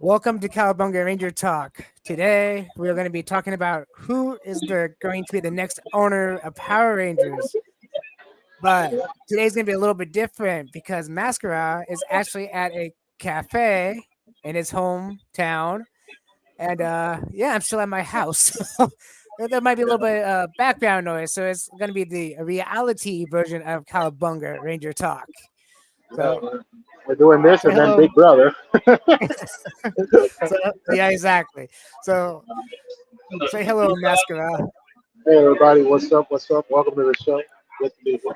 Welcome to Cowabunga Ranger Talk. Today we are going to be talking about who is going to be the next owner of Power Rangers. But today's going to be a little bit different because Mascara is actually at a cafe in his hometown, and yeah, I'm still at my house. There might be a little bit background noise, so it's going to be the reality version of Cowabunga Ranger Talk. Yeah, So we're doing this say and then hello. Big Brother. So yeah, exactly. So say hello, Mascara. Hey everybody, what's up? What's up? Welcome to the show. Good to be here.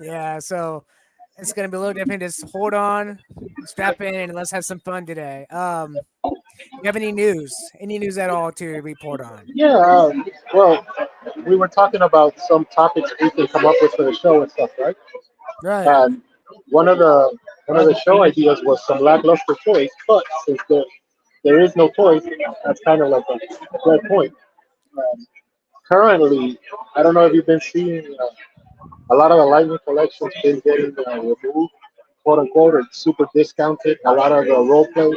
Yeah, so it's gonna be a little different. Just hold on, strap in, and let's have some fun today. You have any news? Any news at all to report on? Yeah, well, we were talking about some topics we can come up with for the show and stuff, right? Right. And one of the one of the show ideas was some lackluster toys, but since there is no toys, that's kind of like a good point. Um, Currently, I don't know if you've been seeing a lot of the Lightning collections been getting removed, quote unquote, or super discounted. A lot of the role play,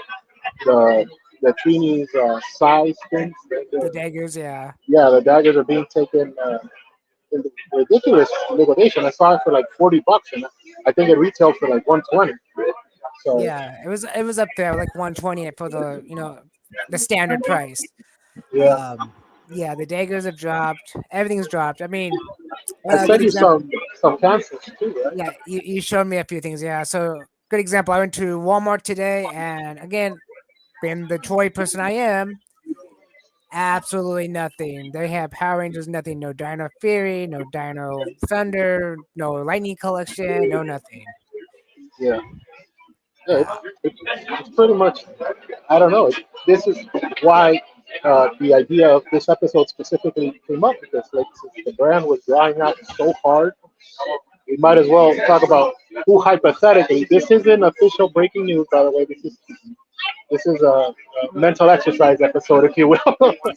the the Trini's size things, The daggers, yeah. yeah, the daggers are being taken in ridiculous liquidation. I saw it for like $40, and I think it retailed for like 120. So Yeah, it was up there like 120 for the standard price. yeah, Um yeah, the daggers have dropped. Everything's dropped. I mean, I good sent you example. some cancels too, right? Yeah, you showed me a few things. Yeah, so good example. I went to Walmart today, and again, being the toy person I am, absolutely nothing. They have Power Rangers, nothing. No Dino Fury, no Dino Thunder, no Lightning Collection, no nothing. Yeah, yeah, Yeah, it's pretty much. I don't know. This is why the idea of this episode specifically came up because, like, since the brand was drying out so hard, we might as well talk about who hypothetically. This isn't official breaking news, by the way. This is a mental exercise episode, if you will.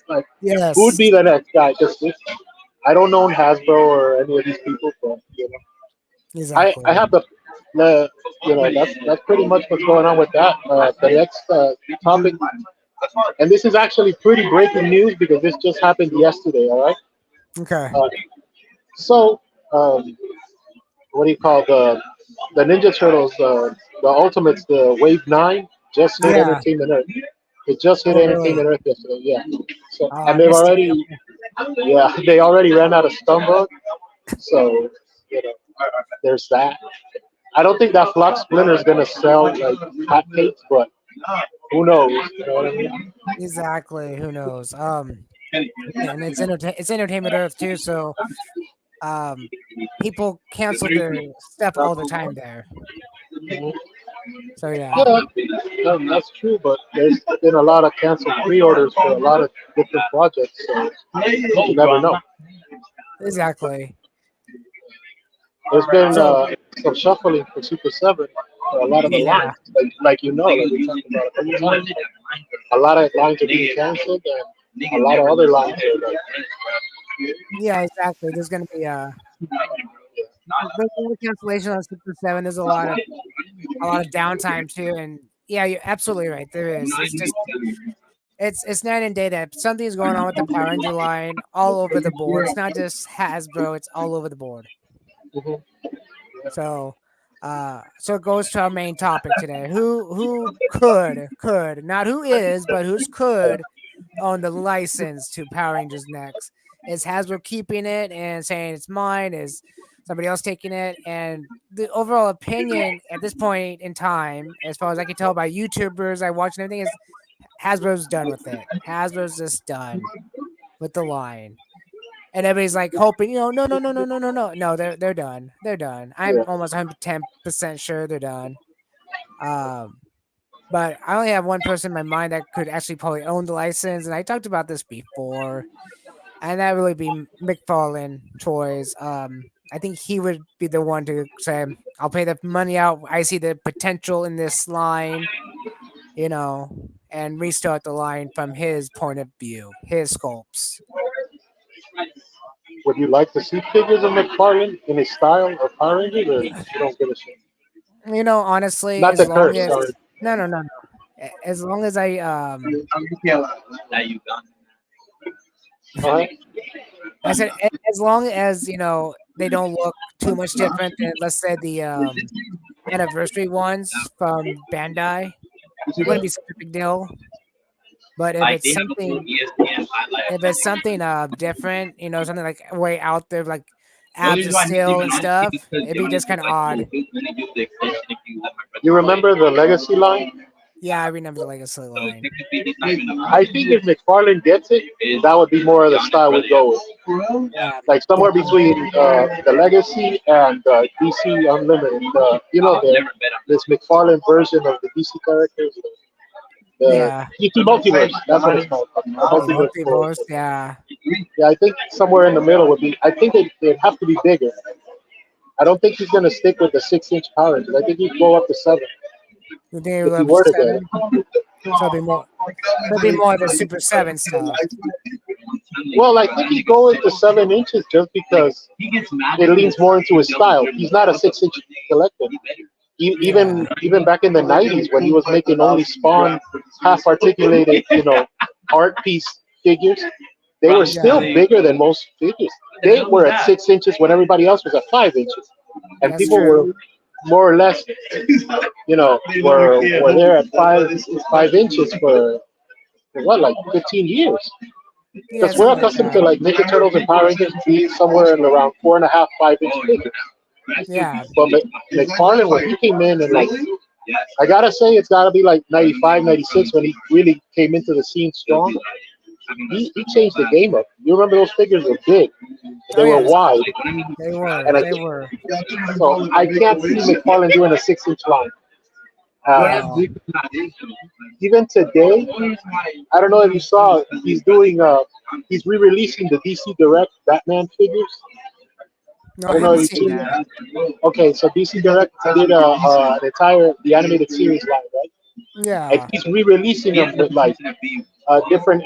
Like, who would yes, be the next guy? Because I don't know Hasbro or any of these people, but I exactly. have the that's pretty much what's going on with that. The next topic, and this is actually pretty breaking news because this just happened yesterday. All right, Okay. uh, so um, what do you call the Ninja Turtles? The Ultimates, the Wave 9, just hit Yeah. Entertainment Earth. It just hit Oh, really? Entertainment Earth yesterday. Yeah. So Oh, I and they've missed it. already Okay. yeah they already ran out of Stumbug. So you know there's that. I don't think that Flock Splinter is gonna sell like hotcakes, but who knows? You know what I mean? Exactly. Who knows? And it's Entertainment Earth too. So, um, people cancel their stuff all the time there. So yeah, Yeah, that's true. But there's been a lot of canceled pre-orders for a lot of different projects, so you never know. exactly. There's been So some shuffling for Super Seven for a lot of the yeah, lines, like like we talked about a couple times. A lot of lines are being canceled, and a lot of other lines are like, yeah, exactly. There's gonna be there's gonna be cancellation on Super Seven. There's a lot of downtime too, and yeah, you're absolutely right. There is. It's just it's night and day that something's going on with the Power Ranger line all over the board. It's not just Hasbro; it's all over the board. mhm. So, so it goes to our main topic today. Who could not who is, but who's could own the license to Power Rangers next? Is Hasbro keeping it and saying it's mine? Is somebody else taking it? And the overall opinion at this point in time, as far as I can tell by YouTubers I watch and everything, is Hasbro's done with it. Hasbro's just done with the line. And everybody's like hoping, no, no, no, no, no, no, no, no. They're done. They're done. I'm Yeah. almost 110% sure they're done. Um, but I only have one person in my mind that could actually probably own the license, and I talked about this before, and that really be McFarlane Toys. I think he would be the one to say, "I'll pay the money out. I see the potential in this line, and restart the line from his point of view, his sculpts." Would you like to see figures of McFarlane in his style of Power Rangers, or you don't give a shit? Honestly, Not as the long curse, as sorry. no, no, no, no. As long as I Uh-huh. I said as long as they don't look too much different than, let's say, the anniversary ones from Bandai, it wouldn't be such a big deal. But if it's something different, something like way out there, like abs of steel and stuff, it'd be just kind of odd. You remember the Legacy line? Yeah, I remember the Legacy line. I think if McFarlane gets it, that would be more of the style we go with. Yeah, Like somewhere definitely. between the Legacy and DC Unlimited. This McFarlane version of the DC characters, the Yeah. DC Multiverse. That's what it's called. The Oh, the Multiverse. multiverse. Yeah. Yeah, I think somewhere in the middle would be. I think it'd have to be bigger. I don't think he's gonna stick with the 6-inch Power Rangers. I think he'd go up to 7 You think it'll if go he up to were to get it. 7? So it'll be more. So it'll be more of the Super 7 stuff. Well, I think he'd go into 7 inches just because it leans more into his style. He's not a 6-inch collector. Yeah. Even back in the '90s when he was making only Spawn half articulated, art piece figures, they were still Yeah. bigger than most figures. They were at 6 inches when everybody else was at 5 inches, and That's people true. were more or less, were there at 5 inches for what, like 15 years. Yeah, Because we're something like accustomed to that. like Ninja Turtles and Power Rangers being somewhere in around 4.5, 5 inch figures. Yeah. But McFarlane, when he came in, and like, I gotta say, it's gotta be like 95, 96 when he really came into the scene strong. He changed the game up. You remember those figures were big, Oh they were yes, wide, they were. and I They were. so I can't see McFarlane doing a 6 inch line. Uh, No. Even today, I don't know if you saw, he's re-releasing the DC Direct Batman figures. No, I I don't know haven't if you've seen seen. that. Okay, so DC Direct did an entire the animated series line, right? And Yeah. he's re-releasing them with like different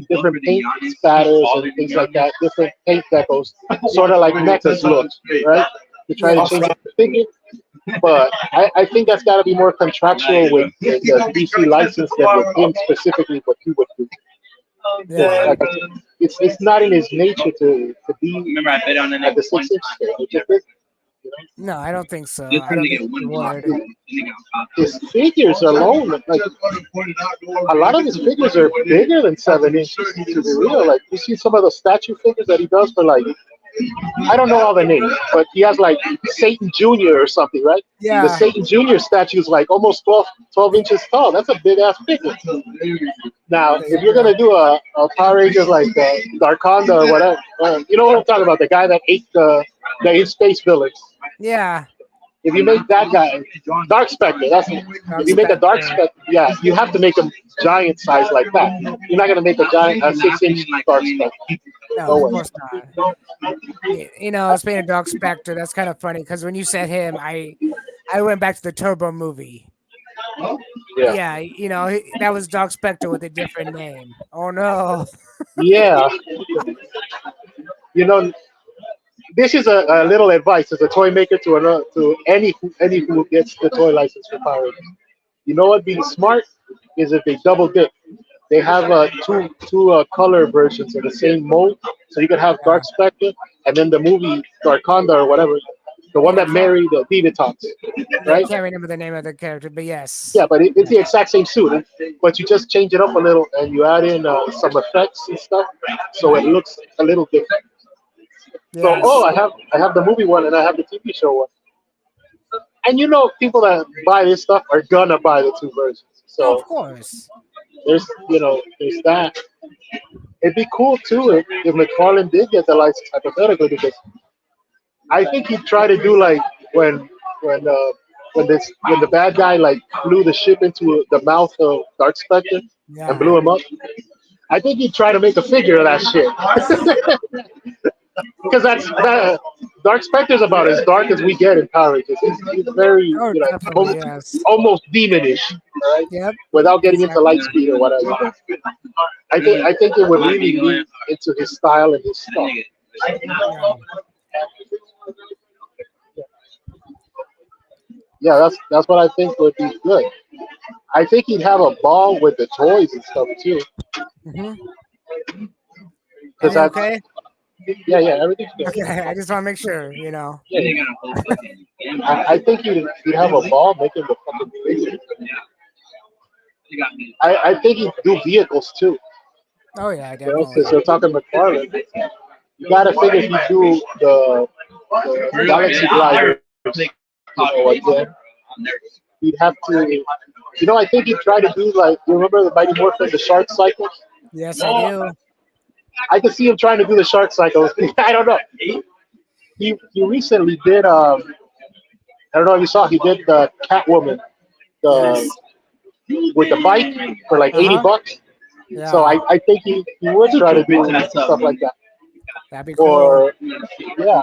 different paint spatters and things like that, different paint decos, sort of like Mecha's look, right? To try to change Yes. up the figure. But I think that's got to be more contractual with the DC license than with him specifically what he would do. Yeah. Like I said, it's not in his nature to be at the 6 inch scale. It just is, you No, I don't think so. I don't think he would. know. His figures alone, like a lot of his figures are bigger than 7 inches. To be real, like you see some of the statue figures that he does for like, I don't know all the names, but he has like Satan Jr. or something, right? The Yeah. Satan Jr. statue is like almost 12 inches tall. That's a big ass figure. Now, There if you you're gonna go. do a Power Rangers like Darkonda or whatever, you know what I'm talking about? The guy that ate the in space villains. Yeah. If you make that guy Dark Spectre, that's it. Dark If you make a Dark Spectre. Spectre, yeah, you have to make him giant size like that. You're not gonna make a 6 inch Dark Spectre. No, No of way. course not. Speaking of Dark Spectre, that's kind of funny because when you said him, I went back to the Turbo movie. Yeah. Yeah, that was Dark Spectre with a different name. Oh no. Yeah. You know, this is a little advice as a toy maker to any who gets the toy license for Power Rangers. You know what? Being smart is if they double dip. They have two color versions of the same mold, so you could have Yeah. Dark Spectre and then the movie Darkonda or whatever, the one Yeah, I that can't. married Divatox, Yeah, I right? can't remember the name of the character, but yes. Yeah, but it's the exact same suit, but you just change it up a little and you add in some effects and stuff, so it looks a little different. So, oh, Yes. I have the movie one and I have the TV show one, and people that buy this stuff are gonna buy the two versions. No, of So course. there's that. It'd be cool too if McFarlane did get the license hypothetically, because I think he'd try to do like when uh, when the bad guy like flew the ship into the mouth of Dark Spectre and blew Yeah. him up. I think he'd try to make a figure of that shit. Because Dark Spectre's about as dark as we get in Power Rangers. He's very, Oh, definitely, yes. almost demonish, all right? Yep, Without getting into exactly. light speed or whatever. I think it would really lead into his style and his stuff. Yeah. Yeah, that's what I think would be good. I think he'd have a ball with the toys and stuff too. Hmm. Because Everything that's okay? yeah, everything's good. Okay, I just want to make sure, you know. Yeah, I think he'd have a ball making the fucking figures. I think he'd do vehicles too. Oh yeah, You know, since definitely. you're talking McFarlane, you gotta figure if you do the Galaxy Gliders, again, he'd have to. You know, I think he'd try to do like you remember the Mighty Morphin, the Shark Cycle. Yes, I do. I can see him trying to do the Shark Cycle. I don't know. He recently did. I don't know if you saw. He did the Catwoman, the Yes. with the bike for like Uh huh. $80. So Yeah, I think he would try to do stuff like that. that'd be cool. Or yeah,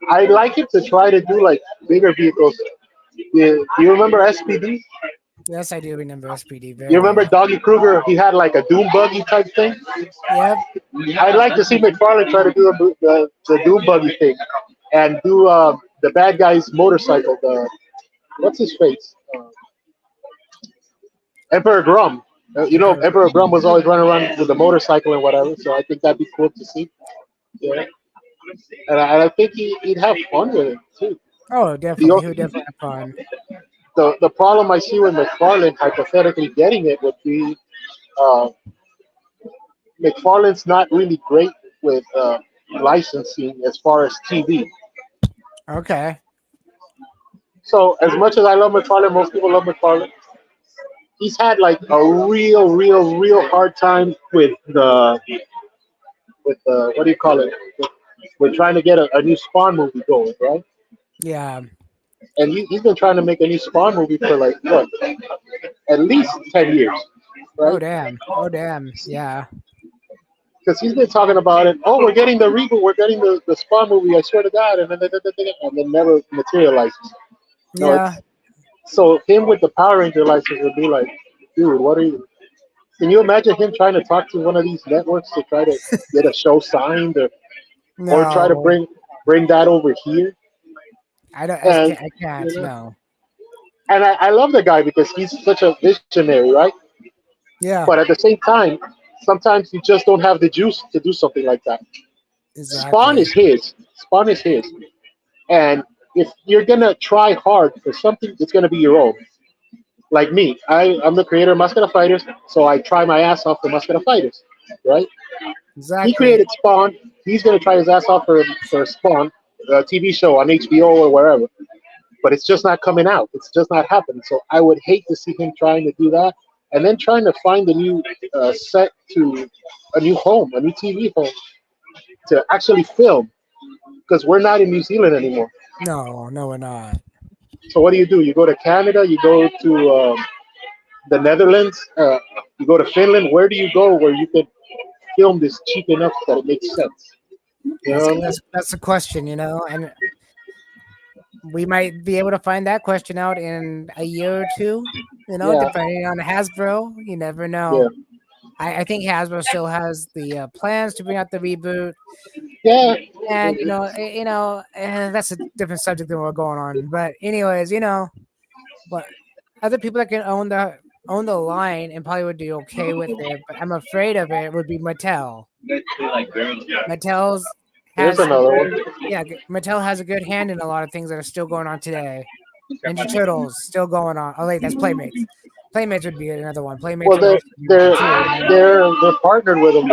I'd like him to try to do like bigger vehicles. Do you remember SPD? Yes, I do remember SPD You very remember well. Doggy Kruger? He had like a Doom buggy type thing. Yep. I'd like to see McFarlane try to do the Doom buggy thing and do the bad guy's motorcycle. The what's his face? Emperor Grum. You know, Emperor. Emperor Grum was always running around with a motorcycle and whatever. So I think that'd be cool to see. Yeah, and I think he'd have fun with it too. Oh, The, definitely. o- He would definitely have fun. the problem I see with McFarlane hypothetically getting it would be uh, McFarlane's not really great with licensing as far as TV. Okay. So as much as I love McFarlane, most people love McFarlane. He's had like a real hard time with what do you call it? With trying to get a new Spawn movie going, right? Yeah. And he's been trying to make a new Spawn movie for like what, at least 10 years, Oh right? damn. Oh damn. Yeah. Because he's been talking about it. Oh, we're getting the reboot. We're getting the Spawn movie. I swear to God, and then never materializes. No, Yeah. it's so him with the Power Ranger license would be like, dude, what are you? Can you imagine him trying to talk to one of these networks to try to get a show signed or try to No. bring that over here? I don't. I And can't. I you can't. know, No. and I love the guy because he's such a visionary, right? Yeah. But at the same time, sometimes you just don't have the juice to do something like that. Spawn Exactly. is his. Spawn is his. And if you're gonna try hard for something, it's gonna be your own. Like me, I'm the creator of Mascara Fighters, so I try my ass off for Mascara Fighters, right? He Exactly. created Spawn. He's gonna try his ass off for Spawn, a TV show on HBO or wherever. But it's just not coming out. It's just not happening. So I would hate to see him trying to do that and then trying to find a new set to a new home, a new TV home to actually film because we're not in New Zealand anymore. No. No, we're not. So what do? You go to Canada, you go to the Netherlands, you go to Finland. Where do you go where you could film this cheap enough that it makes sense? You know That's what I mean? that's the question, you know, and we might be able to find that question out in a year or two, you know, Yeah, depending on Hasbro. You never yeah, know. I think Hasbro still has the plans to bring out the reboot, yeah. and that's a different subject than we're going on. But anyways, but other people that can own the line and probably would be okay with it, but I'm afraid of it would be Mattel. Mattel's Here's has a another one. good yeah, Mattel has a good hand in a lot of things that are still going on today. Ninja Turtles still going on. Oh wait, that's Playmates. Playmates would be another one. Playmates Well, would they're also be good they're too, you know. they're partnered with them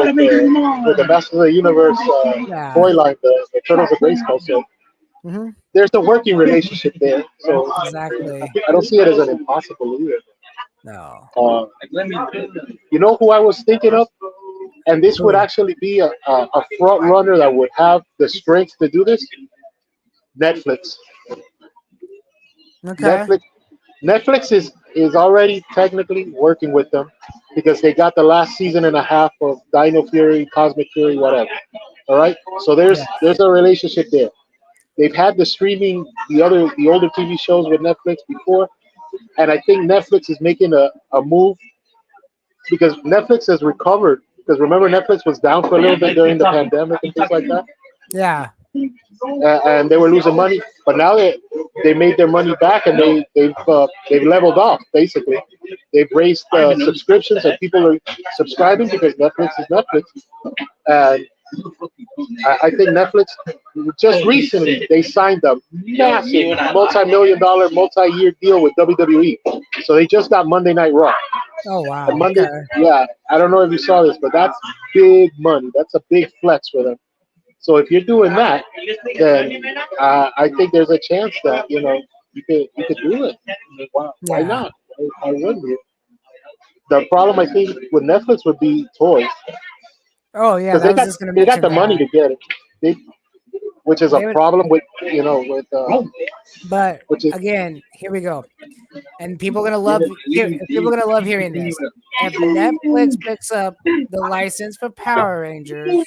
with the Masters of the Universe Yeah. toy line, the Turtles of Grayskull. So Hmm. there's a working relationship there. So Exactly. I don't see it as an impossible either. No. Uh, you know who I was thinking of, and this would Who? actually be a front runner that would have the strength to do this. Netflix. Okay. Netflix. Netflix is already technically working with them because they got the last season and a half of Dino Fury, Cosmic Fury, whatever. All right, so Yeah. there's a relationship there. They've had the streaming, the older TV shows with Netflix before, and I think Netflix is making a move because Netflix has recovered. Because remember, Netflix was down for a little bit during the pandemic and things like that. Yeah. and they were losing money. But now they made their money back, and they've leveled off basically. They've raised subscriptions, and people are subscribing because Netflix is Netflix. And I think Netflix just recently they signed a massive multi-million dollar multi-year deal with WWE. So they just got Monday Night Raw. Oh wow. And Monday, Okay. yeah, I don't know if you saw this, but that's big money. That's a big flex for them. So if you're doing that, then I think there's a chance that you could do it. Why Yeah. not? Why wouldn't you? The problem I think with Netflix would be toys Oh yeah, because that they was got just gonna they got mention the money that. to get it. They, which is a They would, problem with but which is again, here we go. And people are gonna love people are gonna love hearing this. If Netflix picks up the license for Power Rangers,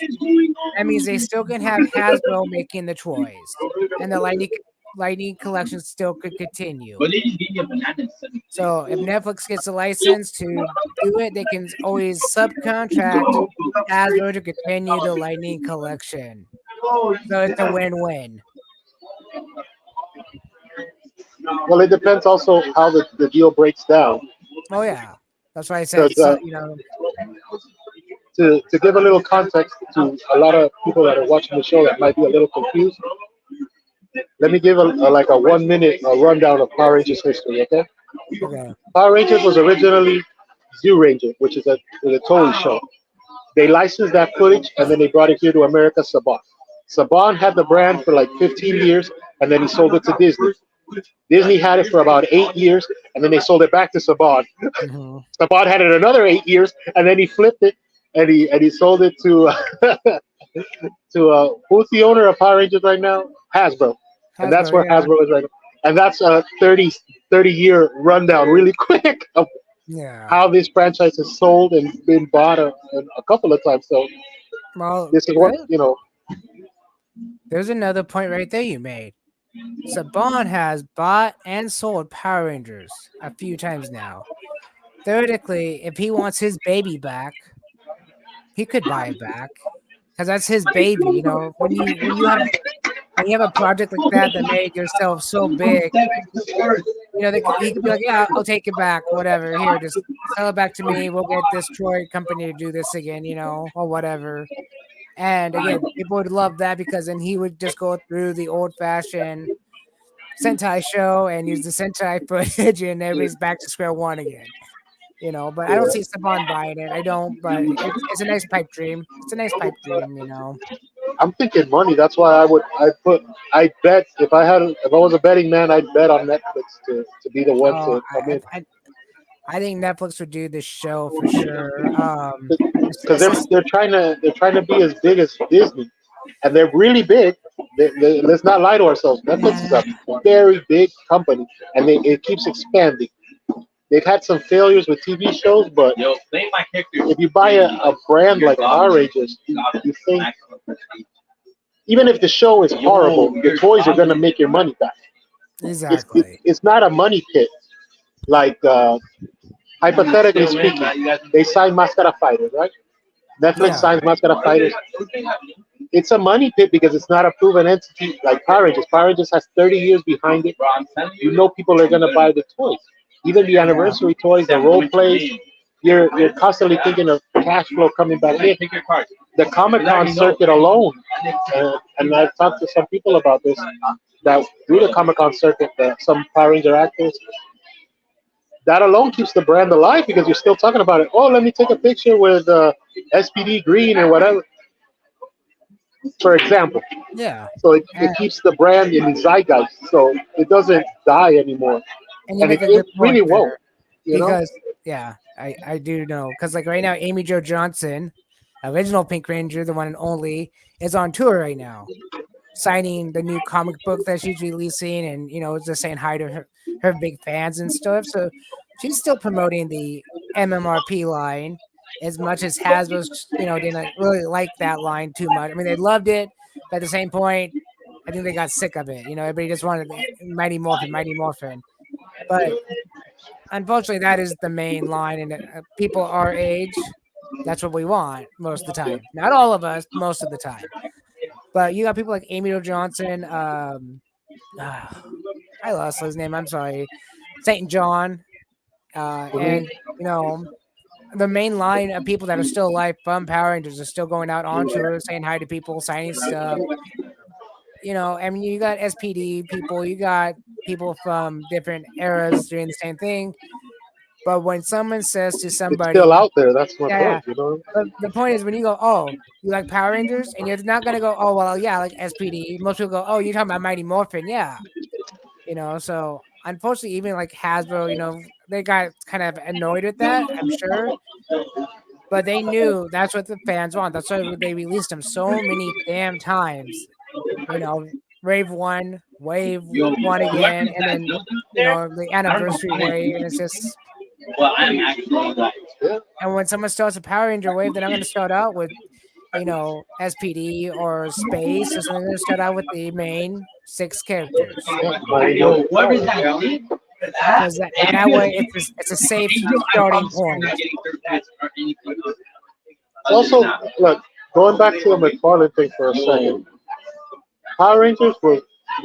that means they still can have Hasbro making the toys, and the Lightning collection still could continue. So if Netflix gets a license to do it, they can always subcontract Hasbro to continue the Lightning collection. So it's a win-win. well, it depends also how the deal breaks down. Oh yeah, that's why I said Because so. to give a little context to a lot of people that are watching the show that might be a little confused, let me give like a 1 minute rundown of Power Rangers history. Okay, Okay. Power Rangers was originally Zoo Ranger, which is a Toei show. They licensed that footage and then they brought it here to America. Saban. Saban had the brand for like 15 years and then he sold it to Disney. Disney had it for about 8 years and then they sold it back to Saban. Hmm. Saban had it another 8 years and then he flipped it and he sold it to who's the owner of Power Rangers right now? Hasbro, and that's Hasbro, where yeah, Hasbro is right now. And that's a 30 year rundown, really quick, of yeah. how this franchise has sold and been bought a couple of times. So Well, this is what there's another point right there you made. Saban has bought and sold Power Rangers a few times now. Theoretically, if he wants his baby back, he could buy it back because that's his baby. When you have a project like that that made yourself so big, he could be like, yeah, I'll take it back, whatever. Here, just sell it back to me. We'll get this Troy company to do this again, or whatever. And again, people would love that because then he would just go through the old fashioned Sentai show and use the Sentai footage, and everybody's back to square one again. But I don't see Saban buying it. I don't, but it's a nice pipe dream. It's a nice pipe dream. I'm thinking money. That's why I bet if I was a betting man, I'd bet on Netflix to be the one Oh, to come in I think Netflix would do this show for sure. because It's just they're trying to be as big as Disney, and they're really big. Let's not lie to ourselves. Netflix is nah, a very big company, and it keeps expanding. They've had some failures with TV shows, but if you buy a brand like Power Rangers, you think even if the show is horrible, the toys are going to make your money back. exactly. It's not a money pit. Like, hypothetically speaking, they sign Mascara Fighters, right? Netflix Yeah, signs Mascara Fighters. It's a money pit because it's not a proven entity like Power Rangers. Power Rangers has 30 years behind it. You know people are going to buy the toys. Even the yeah, anniversary toys, the role plays, you're constantly thinking of cash flow coming back in. The Comic Con circuit alone, and I've talked to some people about this, that do the Comic Con circuit, some Power Ranger actors, that alone keeps the brand alive because you're still talking about it. Oh, let me take a picture with SPD Green or whatever, for example. yeah. So it And, keeps the brand in the zeitgeist, so it doesn't die anymore, and you and make a it good really point won't. there You know, because yeah, I do know because like right now, Amy Jo Johnson, original Pink Ranger, the one and only, is on tour right now, signing the new comic book that she's releasing, and just saying hi to her big fans and stuff. So she's still promoting the MMRP line as much as Hasbro's, didn't really like that line too much. I mean, they loved it, but at the same point, I think they got sick of it. Everybody just wanted the Mighty Morphin, Mighty Morphin. But unfortunately, that is the main line, and people our age, that's what we want most of the time. Not all of us, most of the time. But you got people like Amy Jo Johnson. I lost his name. I'm sorry, Saint John, and you know the main line of people that are still alive from Power Rangers are still going out on tour, saying hi to people, signing stuff. You know, I mean, you got SPD people, you got people from different eras doing the same thing. But when someone says to It's still somebody, out there. That's my yeah, yeah. point. You know. But the point is when you go, oh, you like Power Rangers, and you're not gonna go, oh, well, yeah, I like SPD. Most people go, oh, you're talking about Mighty Morphin, yeah. You know, so unfortunately, even like Hasbro, you know, they got kind of annoyed with that, I'm sure. But they knew that's what the fans want. That's why they released them so many damn times. You know, Wave one again, and then you know the anniversary wave, and it's just. Yeah. And when someone starts a Power Ranger wave, they're not going to start out with, you know, SPD or Space, or something. They're going to start out with the main 6 characters. Yeah. Mighty Morphin. Because that way it's a safe starting point. Also, look, going back to the McFarlane thing for a second. Power Rangers was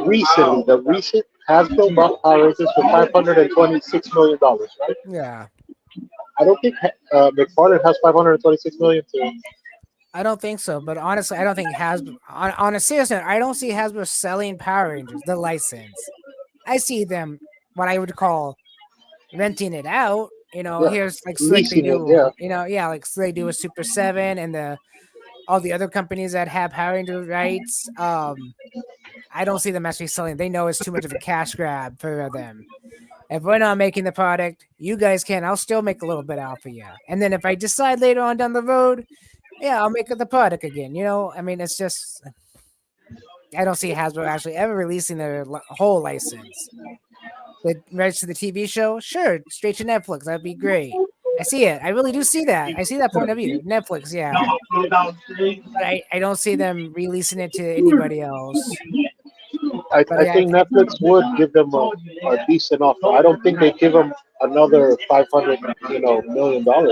recently the recent Hasbro bought Power Rangers for $526 million, right? Yeah. I don't think McFarlane has 526 million to. I don't think so, but honestly, I don't think Hasbro. On a serious note, I don't see Hasbro selling Power Rangers the license. I see them what I would call renting it out. You know, Yeah, here's like Slick they leasing it. do. Yeah, You know, yeah, like Slick do with Super Seven and all the other companies that have Power Ranger rights. I don't see them actually selling. They know it's too much of a cash grab for them. If we're not making the product, you guys can. I'll still make a little bit out for you. And then if I decide later on down the road, yeah, I'll make the product again. You know, I mean, it's just I don't see Hasbro actually ever releasing their whole license. The rights to the TV show, sure, straight to Netflix. That'd be great. I see it. I really do see that. I see that point of view. Netflix, yeah. But I don't see them releasing it to anybody else. But I yeah, think Netflix would give them a decent offer. I don't think they give them another 500, $1 million. no.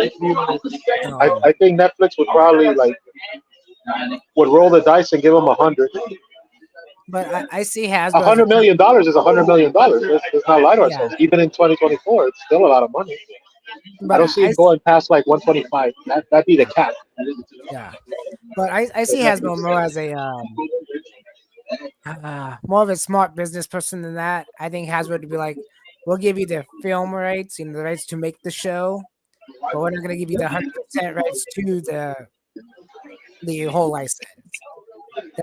I think Netflix would probably would roll the dice and give them 100. But I see A Hasbro as a hundred million dollars is $100 million. Let's not lie to yeah. ourselves. Even in 2024, it's still a lot of money. I But don't see it going past 125. That'd be the cap. yeah. But I see Hasbro more as a more of a smart business person than that. I think Hasbro would be like, we'll give you the film rights, you know, the rights to make the show, but we're not going to give you the 100% rights to the whole license.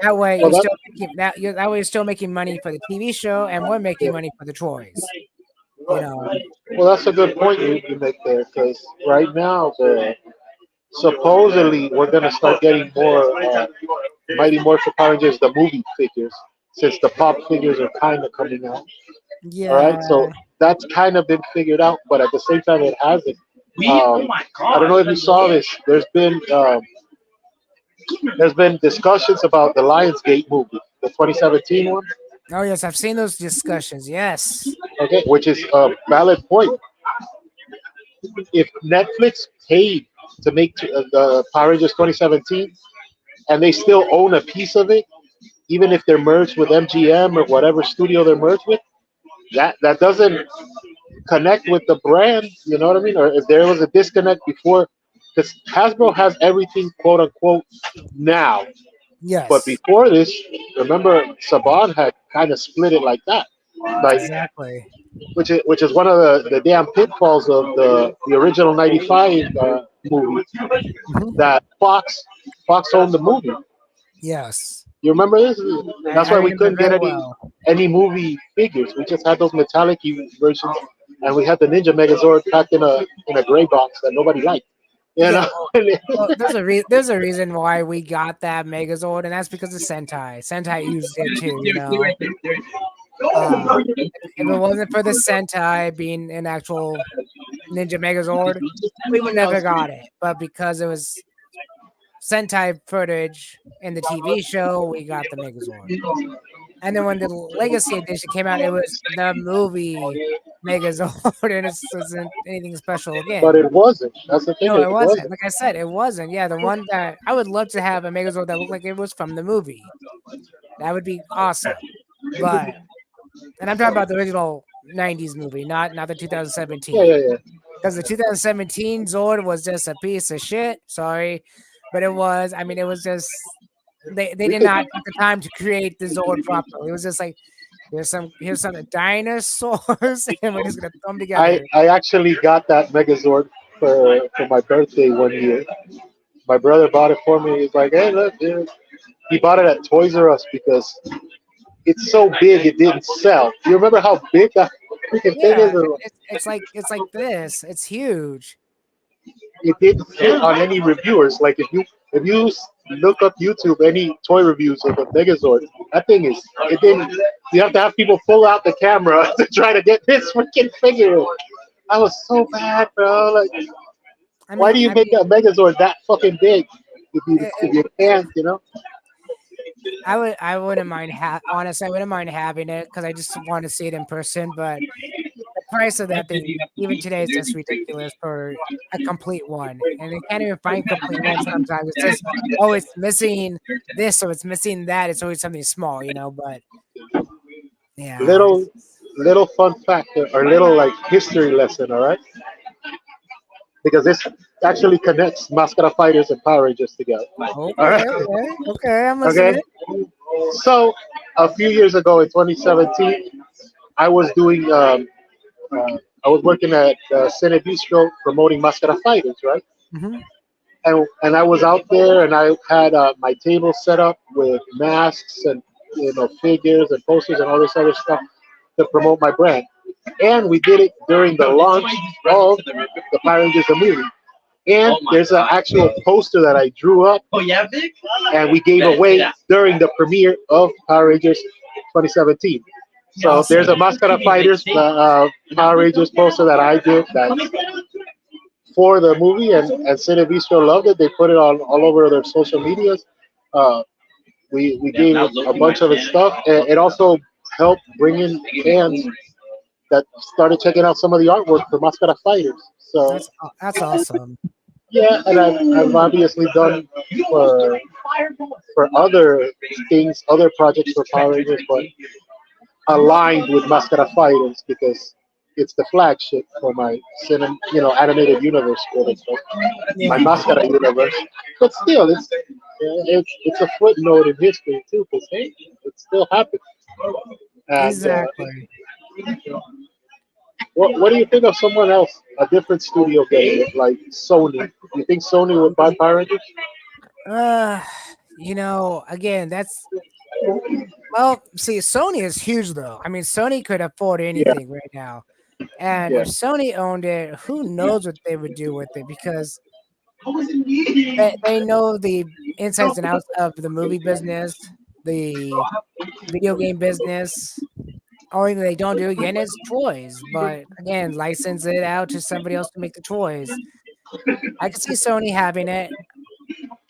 That way, Well, you that still that way you're still making money for the TV show, and we're making money for the toys. You know, well, that's a good point you make there because right now supposedly we're gonna start getting more Mighty Morphin Power Rangers the movie figures since the pop figures are kind of coming out. All yeah, right, so that's kind of been figured out, but at the same time it hasn't. I don't know if you saw this. There's been discussions about the Lionsgate movie, the 2017 one. oh yes, I've seen those discussions. Yes, Okay, which is a valid point. If Netflix paid to make the Power Rangers 2017 and they still own a piece of it, even if they're merged with MGM or whatever studio they're merged with, that doesn't connect with the brand. You know what I mean? Or if there was a disconnect before, because Hasbro has everything quote unquote now, but yes, before this, remember Saban had kind of split it like that, like exactly. which is one of the damn pitfalls of the original '95 movie Hmm. that Fox owned the movie. Yes, You remember this? That's I why we remember couldn't get very well. any movie figures. We just had those metallic versions, and we had the Ninja Megazord packed in a gray box that nobody liked. You Yeah, know, well, there's a reason why we got that Megazord, and that's because of Sentai. Sentai used it too, you know. If it wasn't for the Sentai being an actual Ninja Megazord, we would never got it. But because it was Sentai footage in the TV show, we got the Megazord. And then when the Legacy Edition came out, it was the movie Megazord, and it wasn't anything special but again. it wasn't. That's the thing. No, It it wasn't. wasn't. Like I said, it wasn't. Yeah, the one that I would love to have a Megazord that looked like it was from the movie. That would be awesome. But and I'm talking about the original '90s movie, not the Yeah, 2017. yeah, yeah. Because the 2017 Zord was just a piece of shit. Sorry, but it was. I mean, it was just they We did could. not take the time to create the Zord properly. It was just like here's some dinosaurs, and we're just gonna throw them I together. I actually got that Megazord for my birthday one year. My brother bought it for me. He's like, hey, look, dude. He bought it at Toys R Us because it's so big it didn't sell. You remember how big that freaking thing is? Yeah, it's like this. It's huge. It didn't fit on any reviewers. Like if you look up YouTube any toy reviews of the Megazord, that thing is it didn't. You have to have people pull out the camera to try to get this freaking figure. I was so bad, bro. Like, I why mean, do you I make mean, that Megazord that fucking big it, if it, you can't? You know? I wouldn't mind honestly, I wouldn't mind having it because I just want to see it in person. But the price of that thing, even today, is just ridiculous for a complete one, and they can't even find complete ones sometimes. It's just, oh, it's missing this or it's missing that. It's always something small, But yeah, Little little fun fact or little like history lesson. All right, because this actually connects Mascara Fighters and Power Rangers together. All okay, right. okay, okay. I'm Okay. listening. So a few years ago in 2017, I was doing I was working at Cine Bistro promoting Mascara Fighters, right? Hmm. And I was out there and I had my table set up with masks and figures and posters and all this other stuff to promote my brand. And we did it during the launch of the Power Rangers the movie. And there's an actual poster that I drew up and we gave away during the premiere of Power Rangers 2017. So there's a Awesome. Mascara Fighters Power Rangers poster that I did that for the movie, and Cine Bistro loved it. They put it on all over their social medias. Uh, we gave a bunch of its stuff, and it also helped bring in fans that started checking out some of the artwork for Mascara Fighters. So That's awesome. yeah, and I've obviously done for for other things, other projects for Power Rangers, but aligned with Mascara Fighters because it's the flagship for my animated universe, quote unquote, my Yeah, Mascara universe. But still, it's a footnote in history too, because hey, it still happened. And exactly. what do you think of someone else, a different studio getting it, like Sony? You think Sony would buy Power Rangers? Uh, again, that's well. See, Sony is huge, though. I mean, Sony could afford Yeah, anything right now. And yeah. if Sony owned it, who knows what they would do with it because they know the insides and outs of the movie business, the video game business. Only thing they don't do again is toys. But again, license it out to somebody else to make the toys. I could see Sony having it,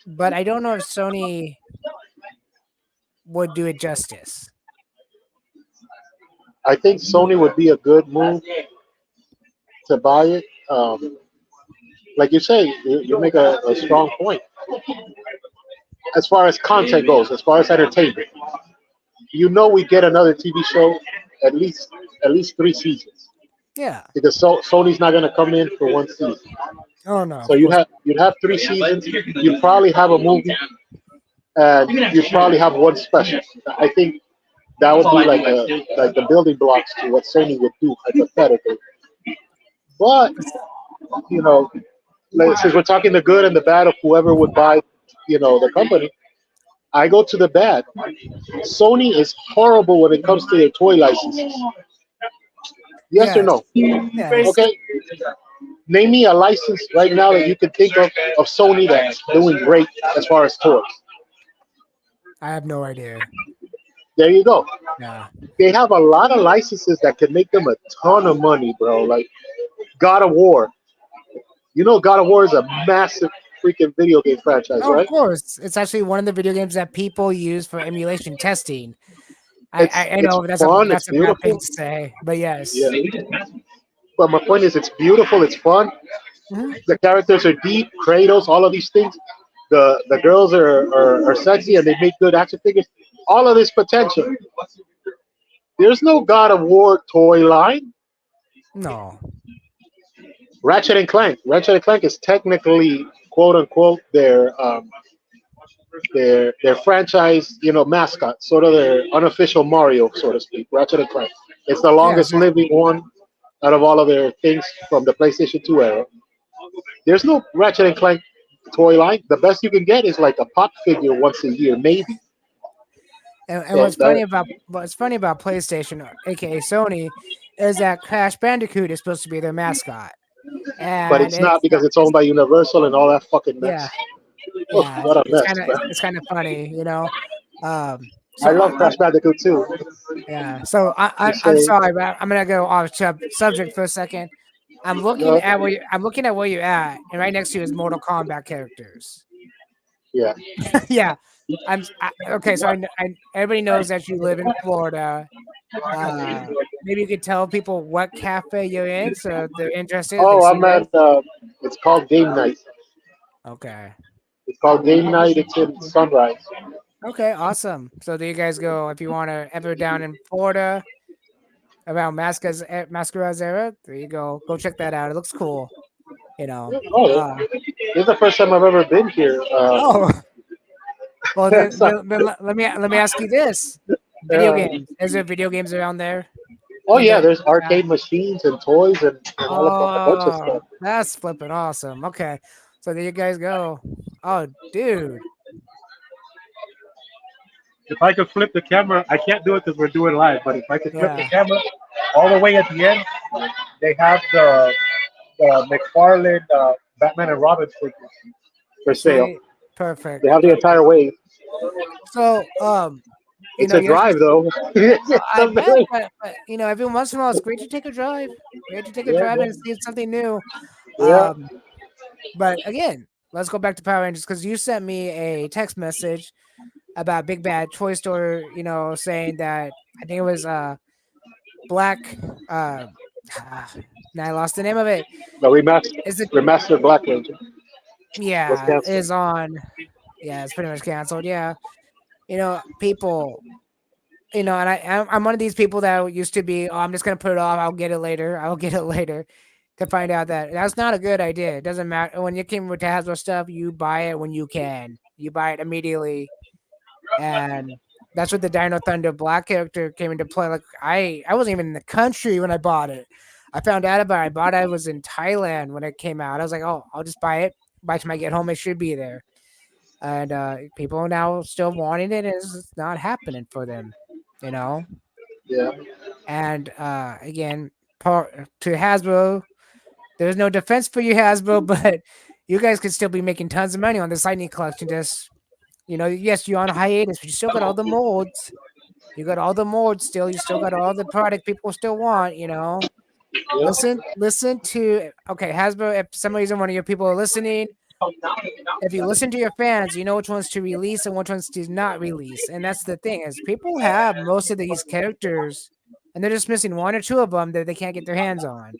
but I don't know if Sony would do it justice. I think Sony would be a good move to buy it. Like you say, you make a strong point. As far as content goes, as far as entertainment, we get another TV show at least 3 seasons Yeah. because Sony's not going to come in for one season. Oh no, So of course. you'd have 3 seasons. You'd probably have a movie, and you'd probably have one special. I think that would be like the building blocks to what Sony would do hypothetically. But you know, since we're talking the good and the bad of whoever would buy, the company, I go to the bad. Sony is horrible when it comes to their toy licenses. Yes or Yes. no? Yes. Okay. Name me a license right now that you can think of Sony that's doing great as far as toys. I have no idea. There you go. Yeah. They have a lot of licenses that can make them a ton of money, bro. Like God of War. God of War is a massive freaking video game franchise, Oh, of right? course. It's actually one of the video games that people use for emulation testing. I, It's I, I it's know that's a fun. It's that's a bad thing beautiful. to say, but Yeah. yes. But my point is, it's beautiful. It's fun. Mhm. The characters are deep. Kratos, all of these things. The girls are sexy and they make good action figures. all of this potential. There's no God of War toy line. No. Ratchet and Clank. Ratchet and Clank is technically quote unquote their franchise, mascot, sort of their unofficial Mario, so to speak. Ratchet and Clank. It's the Yeah. longest living one out of all of their things from the PlayStation 2 era. There's no Ratchet and Clank toy line. The best you can get is like a pop figure once a year, maybe. And So that, what's funny about PlayStation, aka Sony, is that Crash Bandicoot is supposed to be their mascot, but and it's not it's because not. it's owned by Universal and all that fucking Yeah, mess. Oh, yeah. what a It's mess, kind of man. it's kind of funny, you know. I So love Crash Bandicoot too. yeah. So You I'm say, sorry, but I'm gonna go off subject for a second. no, I'm looking at where you're at, and right next to you is Mortal Kombat characters. yeah. Yeah. Okay. So everybody knows that you live in Florida. Maybe you could tell people what cafe you're in, so if they're interested. They Oh, see I'm this. at. It's called Game Night. Okay. It's called Game Night. It's in Sunrise. Okay. Awesome. So there you guys go. If you want to ever down in Florida around Masquerade era, there you go. Go check that out. It looks cool. You know. Oh, this is the first time I've ever been here. Oh. Well, So, let me ask you this: video uh, games. Is there video games around there? oh In yeah, the there's arcade machines and toys and all a bunch of Oh, stuff. that's flipping awesome. Okay. So there you guys go. Oh, dude. If I could flip the camera, I can't do it because we're doing live. But if I could flip the Yeah. camera all the way at the end, they have the McFarlane Batman and Robin figures for sale. Sweet. Perfect. They have the Perfect. entire wave. So, It's a you're drive though. It's I a bet, very- but every once in a while, it's great to take a drive. Great to take a yeah, drive man. and see something new. Yeah. Um, but again, let's go back to Power Rangers because you sent me a text message about Big Bad Toy Store. Saying that I think it was Black. Uh, now I lost the name of it. The Is it? remastered Black Ranger was Yeah, canceled. is on. Yeah, it's pretty much canceled. Yeah, people. And I'm one of these people that used to be. Oh, I'm just gonna put it off. I'll get it later. I'll get it later. To find out that that's not a good idea. It doesn't matter when you came with Hasbro stuff. You buy it when you can. You buy it immediately, and that's what the Dino Thunder Black character came into play. Like I wasn't even in the country when I bought it. I found out about it. I bought it. I was in Thailand when it came out. I was like, oh, I'll just buy it. By the time I get home, it should be there. And people are now still wanting it. And it's not happening for them, you know. Yeah. And again, to Hasbro, there's no defense for you, Hasbro, but you guys could still be making tons of money on this Lightning collection. Just yes, you're on hiatus, but you still got all the molds. You got all the molds still. You still got all the product people still want. Yeah. Listen to Hasbro. If for some reason one of your people are listening, if you listen to your fans, you know which ones to release and which ones to not release. And that's the thing is people have most of these characters, and they're just missing one or two of them that they can't get their hands on.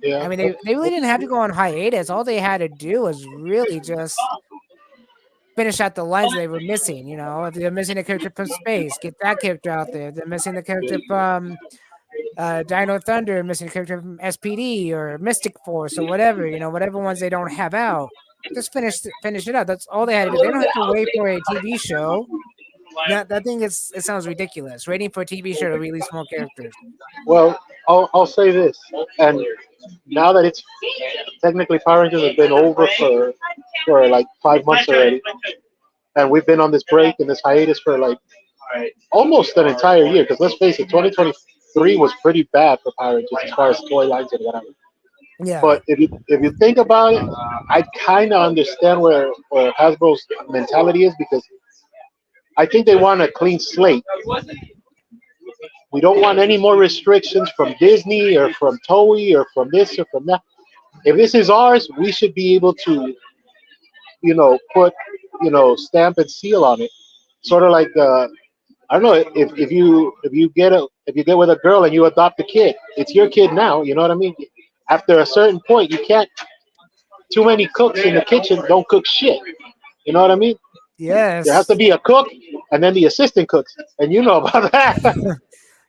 Yeah. I mean, they really didn't have to go on hiatus. All they had to do was really just finish out the lines they were missing. If they're missing a character from Space, get that character out there. If they're missing the character from Dino Thunder, missing a character from SPD or Mystic Force or whatever. Whatever ones they don't have out, just finish it out. That's all they had to do. They don't have to wait for a TV show. That thing it sounds ridiculous. Waiting for a TV show to release more characters. Well, I'll say this, and now that it's technically Power Rangers has been over for like 5 months already, and we've been on this break and this hiatus for like almost an entire year. Because let's face it, 2023 was pretty bad for Power Rangers as far as toy lines and whatever. Yeah. But if you think about it, I kind of understand where Hasbro's mentality is because I think they want a clean slate. We don't want any more restrictions from Disney or from Toei or from this or from that. If this is ours, we should be able to, put, stamp and seal on it. Sort of like I don't know if you get with a girl and you adopt a kid, it's your kid now. You know what I mean? After a certain point, you can't. Too many cooks in the kitchen don't cook shit. You know what I mean? Yes. There has to be a cook and then the assistant cooks, and you know about that.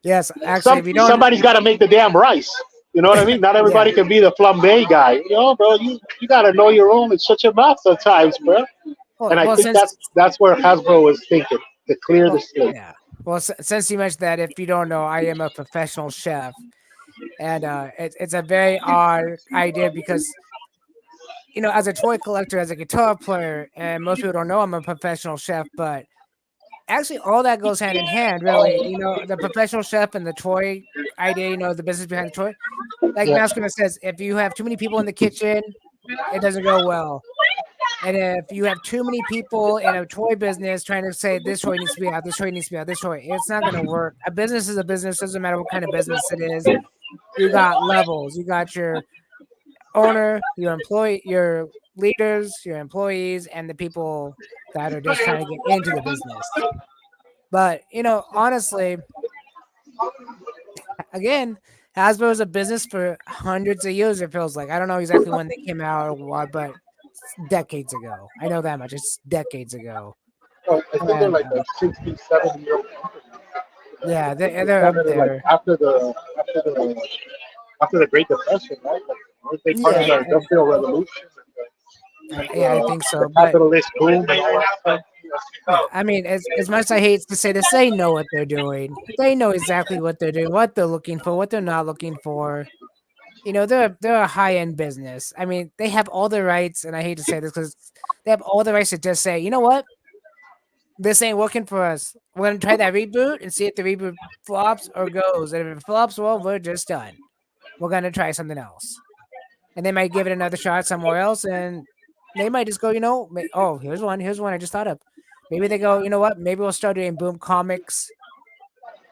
Yes, actually, if you don't, Somebody's got to make the damn rice. You know what I mean? Not yeah. everybody can be the flambe guy. You know, bro, you got to know your own and shut your mouth sometimes, bro. And I Well, think since that's where Hasbro was thinking to clear the slate. yeah, well, since you mentioned that, if you don't know, I am a professional chef, and it's a very odd idea because as a toy collector, as a guitar player, and most people don't know I'm a professional chef, but actually all that goes hand in hand, really. The professional chef and the toy idea, the business behind the toy. Like Yeah, Masculine says, if you have too many people in the kitchen, it doesn't go well. And if you have too many people in a toy business trying to say this toy needs to be out, this toy needs to be out, this toy, it's not going to work. A business is a business, doesn't matter what kind of business it is. You got levels. You got your owner, your employee, your leaders, your employees, and the people that are just trying to get into the business. But honestly, again, Hasbro is a business for hundreds of years. It feels like I don't know exactly when they came out or what, but it's decades ago. I know that much. It's decades ago, well, I think they're and like a 60, 70-year-old company. yeah, They they're up started it like there. after the Great Depression, right? Like, weren't they part of Yeah, the Industrial Revolution and yeah, I think the so. But capitalist boom and all that yeah, stuff? I mean, as much as I hate to say this, they know what they're doing. They know exactly what they're doing, what they're looking for, what they're not looking for. They're a high end business. I mean, they have all the rights, and I hate to say this because they have all the rights to just say, you know what, this ain't working for us. We're gonna try that reboot and see if the reboot flops or goes. And if it flops, well, we're just done. We're gonna try something else, and they might give it another shot somewhere else, and they might just go, oh, here's one I just thought of. Maybe they go, you know what? Maybe we'll start doing Boom Comics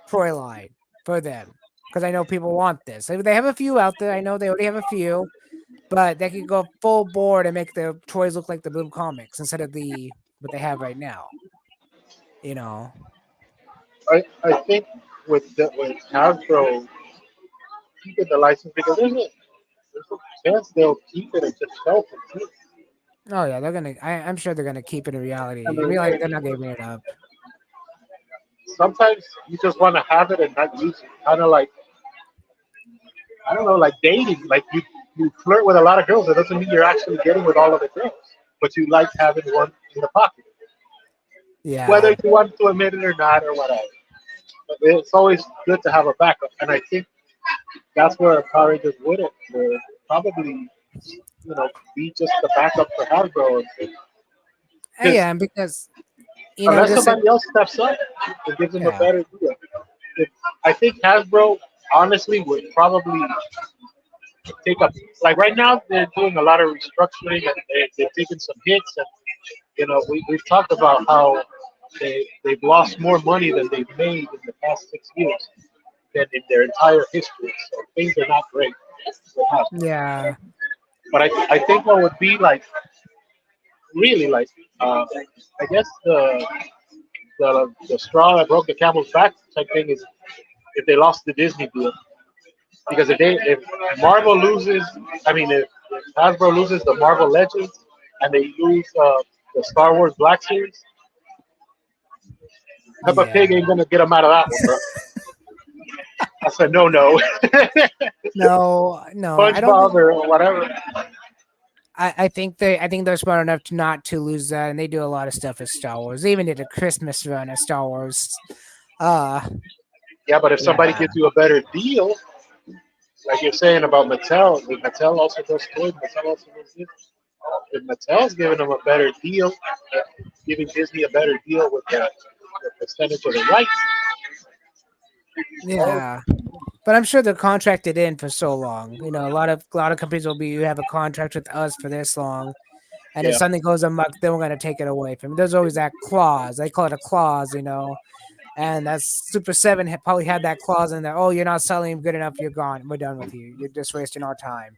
toy line for them because I know people want this. They have a few out there. I know they already have a few, but they could go full board and make the toys look like the Boom Comics instead of the what they have right now. You know. I think with Hasbro keeping the license because there's a chance they'll keep it and just shelf it too. Oh yeah, they're gonna. I'm sure they're gonna keep it in I reality. In mean, reality, they're not giving it up. sometimes you just want to have it and not use it. Kind of like I don't know, like dating. Like you flirt with a lot of girls. It doesn't mean you're actually getting with all of the girls, but you like having one in the pocket, whether Yeah, you want to admit it or not or whatever. But it's always good to have a backup, and I think that's where Power Rangers wouldn't would probably be just the backup for Hasbro because yeah, because unless just like somebody else steps up and gives them a yeah, better deal. If, I think Hasbro honestly would probably take up like right now they're doing a lot of restructuring and they're taking some hits and we've talked about how they've lost more money than they've made in the past 6 years than in their entire history. So things are not great with Hasbro. yeah, But I think what would be like really like I guess the straw that broke the camel's back type thing is if they lost the Disney deal. Because if Marvel loses, I mean if Hasbro loses the Marvel Legends and they lose the Star Wars Black Series, Peppa Pig yeah. ain't gonna get them out of that one, bro. I said no. No, no, I don't SpongeBob think. or whatever. I think they're smart enough to not to lose that, and they do a lot of stuff with Star Wars. They even did a Christmas run of Star Wars. Uh Yeah, but if somebody yeah, gives you a better deal, like you're saying about Mattel, if Mattel also does toys, Mattel also does this. If Mattel's giving them a better deal, giving Disney a better deal with the percentage of the rights, well, yeah. But I'm sure they're contracted in for so long. A lot of companies will be you have a contract with us for this long, and if yeah, something goes amok, then we're gonna take it away from you. There's always that clause. They call it a clause. And that's Super Seven probably had that clause in there. Oh, you're not selling good enough. You're gone. We're done with you. You're just wasting our time.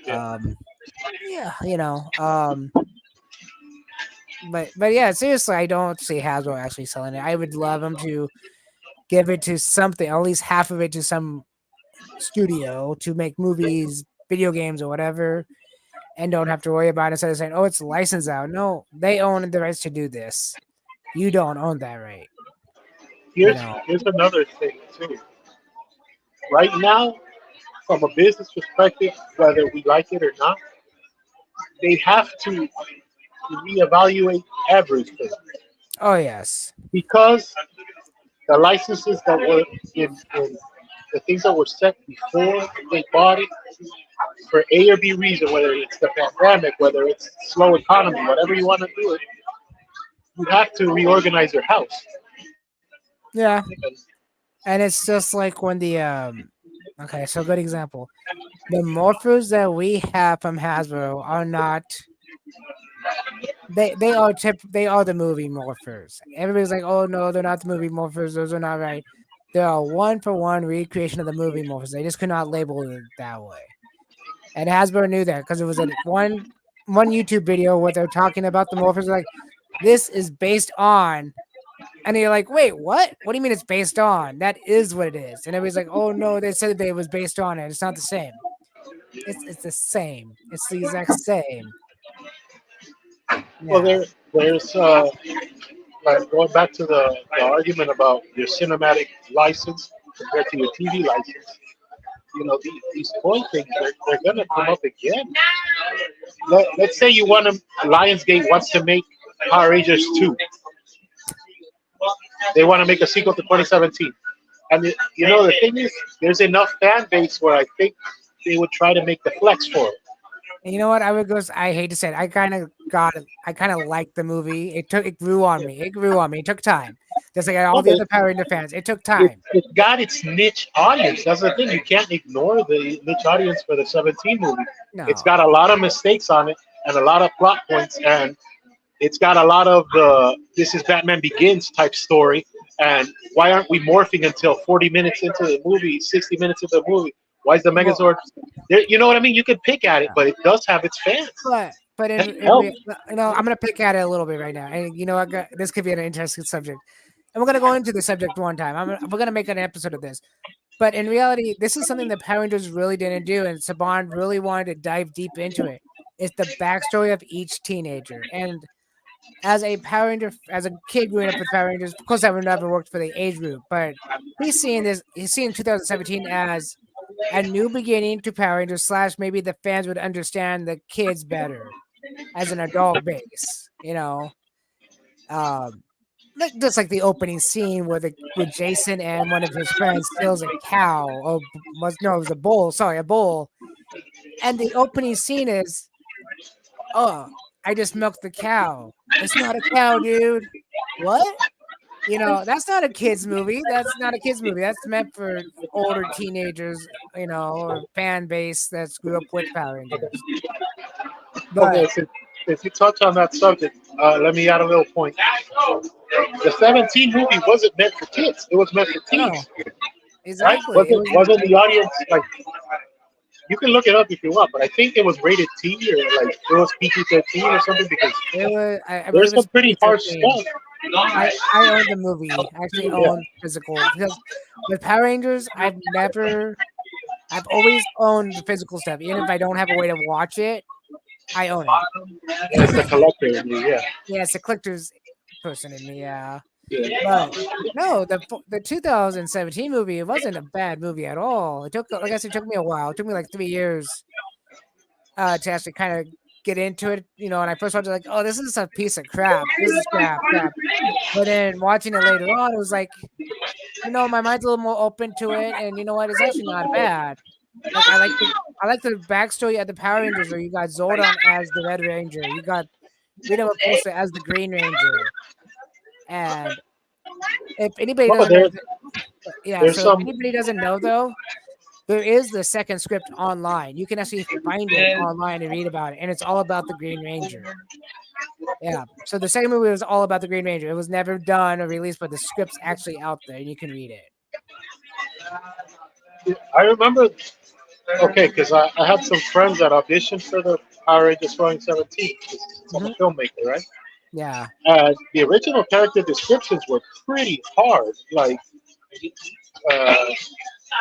yeah. Um, yeah, but yeah, seriously, I don't see Hasbro actually selling it. I would love them to give it to something, at least half of it to some studio to make movies, video games, or whatever, and don't have to worry about it instead of saying, "Oh, it's licensed out." No, they own the rights to do this, you don't own that right. You Here's know. here's another thing too. Right now, from a business perspective, whether we like it or not, they have to reevaluate everything Oh yes. because the licenses that were in the things that were set before they bought it for A or B reason, whether it's the pandemic, whether it's slow economy, whatever you want to do it, you have to reorganize your house. Yeah. And And it's just like when the okay, so good example. The morphers that we have from Hasbro are not they are the movie morphers. Everybody's like, oh no, they're not the movie morphers, those are not right. They are one for one recreation of the movie morphers. They just could not label it that way. And Hasbro knew that because it was a one YouTube video where they're talking about the morphers like this is based on. And you're like, wait, what? What do you mean it's based on? That is what it is. And everybody's like, oh no, they said that it was based on it. It's not the same. It's the same. It's the exact same. well, Yeah. there's like going back to the argument about your cinematic license compared to your TV license. You know, these toy things, they're going to come up again. Let's say you want to, Lionsgate wants to make Power Rangers 2. They want to make a sequel to 2017. And, you know, the thing is, there's enough fan base where I think they would try to make the flex for it. And you know what? I would go. I hate to say it. I kind of got it. I kind of liked the movie. It grew on me. It grew on me. It took time. Just like all the Okay, other Power Ranger fans, it took time. it got its niche audience. That's the thing. You can't ignore the niche audience for the 17 movie. It's No. got a lot of mistakes on it and a lot of plot points, and it's got a lot of the "This is Batman Begins" type story. And why aren't we morphing until 40 minutes into the movie, 60 minutes into the movie? Why is the Well, Megazord there? You know what I mean? You could pick at it, but it does have its fans. but Can't in help. you know, I'm gonna pick at it a little bit right now. And you know what? This could be an interesting subject. And we're gonna go into the subject one time. We're gonna make an episode of this. But in reality, this is something that Power Rangers really didn't do, and Saban really wanted to dive deep into it. It's the backstory of each teenager. And as a Power Ranger, as a kid growing up with Power Rangers, of course, I've never worked for the age group, but he's seeing 2017 as a new beginning to Power Rangers, slash maybe the fans would understand the kids better as an adult base, you know. Um, just like the opening scene where with Jason and one of his friends steals a cow, or no, it was a bull. Sorry, a bull. And the opening scene is, oh, I just milked the cow. It's not a cow, dude. What? You know, that's not a kids movie. That's not a kids movie. That's meant for older teenagers, you know, or fan base that's grew up with Power Rangers. Okay, But since you touch on that subject, let me add a little point. The 17 movie wasn't meant for kids. It was meant for no, teens, right? exactly. It Wasn't was wasn't the audience like? You can look it up if you want, but I think it was rated T or like it was PG-13 or something because I believe there's it's some pretty hard PG-13. stuff. I own the movie. I actually Yeah. own physical because with Power Rangers, I've always owned the physical stuff. Even if I don't have a way to watch it, I own it. It's the collector in you, yeah. Yeah, it's a collector's person in me. Yeah, Yeah. but no, the 2017 movie, it wasn't a bad movie at all. It took, like I said, it took me a while. It took me like 3 years to actually kind of get into it. You know, and I first watched it like, oh, this is a piece of crap. This is crap. But then watching it later on, it was like, you know, my mind's a little more open to it, and you know what, it's actually not bad. Like I like the backstory of the Power Rangers, where you got Zordon as the Red Ranger, you got Rita Repulsa as the Green Ranger, and if anybody Oh, doesn't know, yeah. there's So if some. anybody doesn't know though, there is the second script online. You can actually find it online and read about it, and it's all about the Green Ranger. Yeah. So the second movie was all about the Green Ranger. It was never done or released, but the script's actually out there, and you can read it. I remember. Okay, because I had some friends that auditioned for the Power Rangers 2017. 'Cause I'm a Hmm. filmmaker, right? Yeah. The original character descriptions were pretty hard. Like, uh,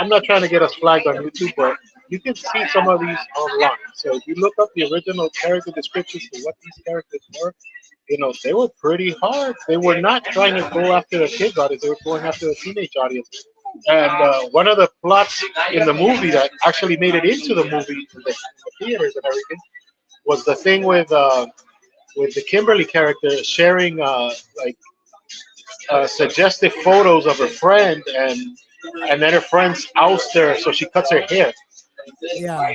I'm not trying to get us flagged on YouTube, but you can see some of these online. So if you look up the original character descriptions for what these characters were, they were pretty hard. They were not trying to go after a kids audience. They were going after a teenage audience. And one of the plots in the movie that actually made it into the movie, the theaters and everything, was the thing with the Kimberly character sharing like suggestive photos of her friend, and then her friends oust her, so she cuts her hair. Yeah.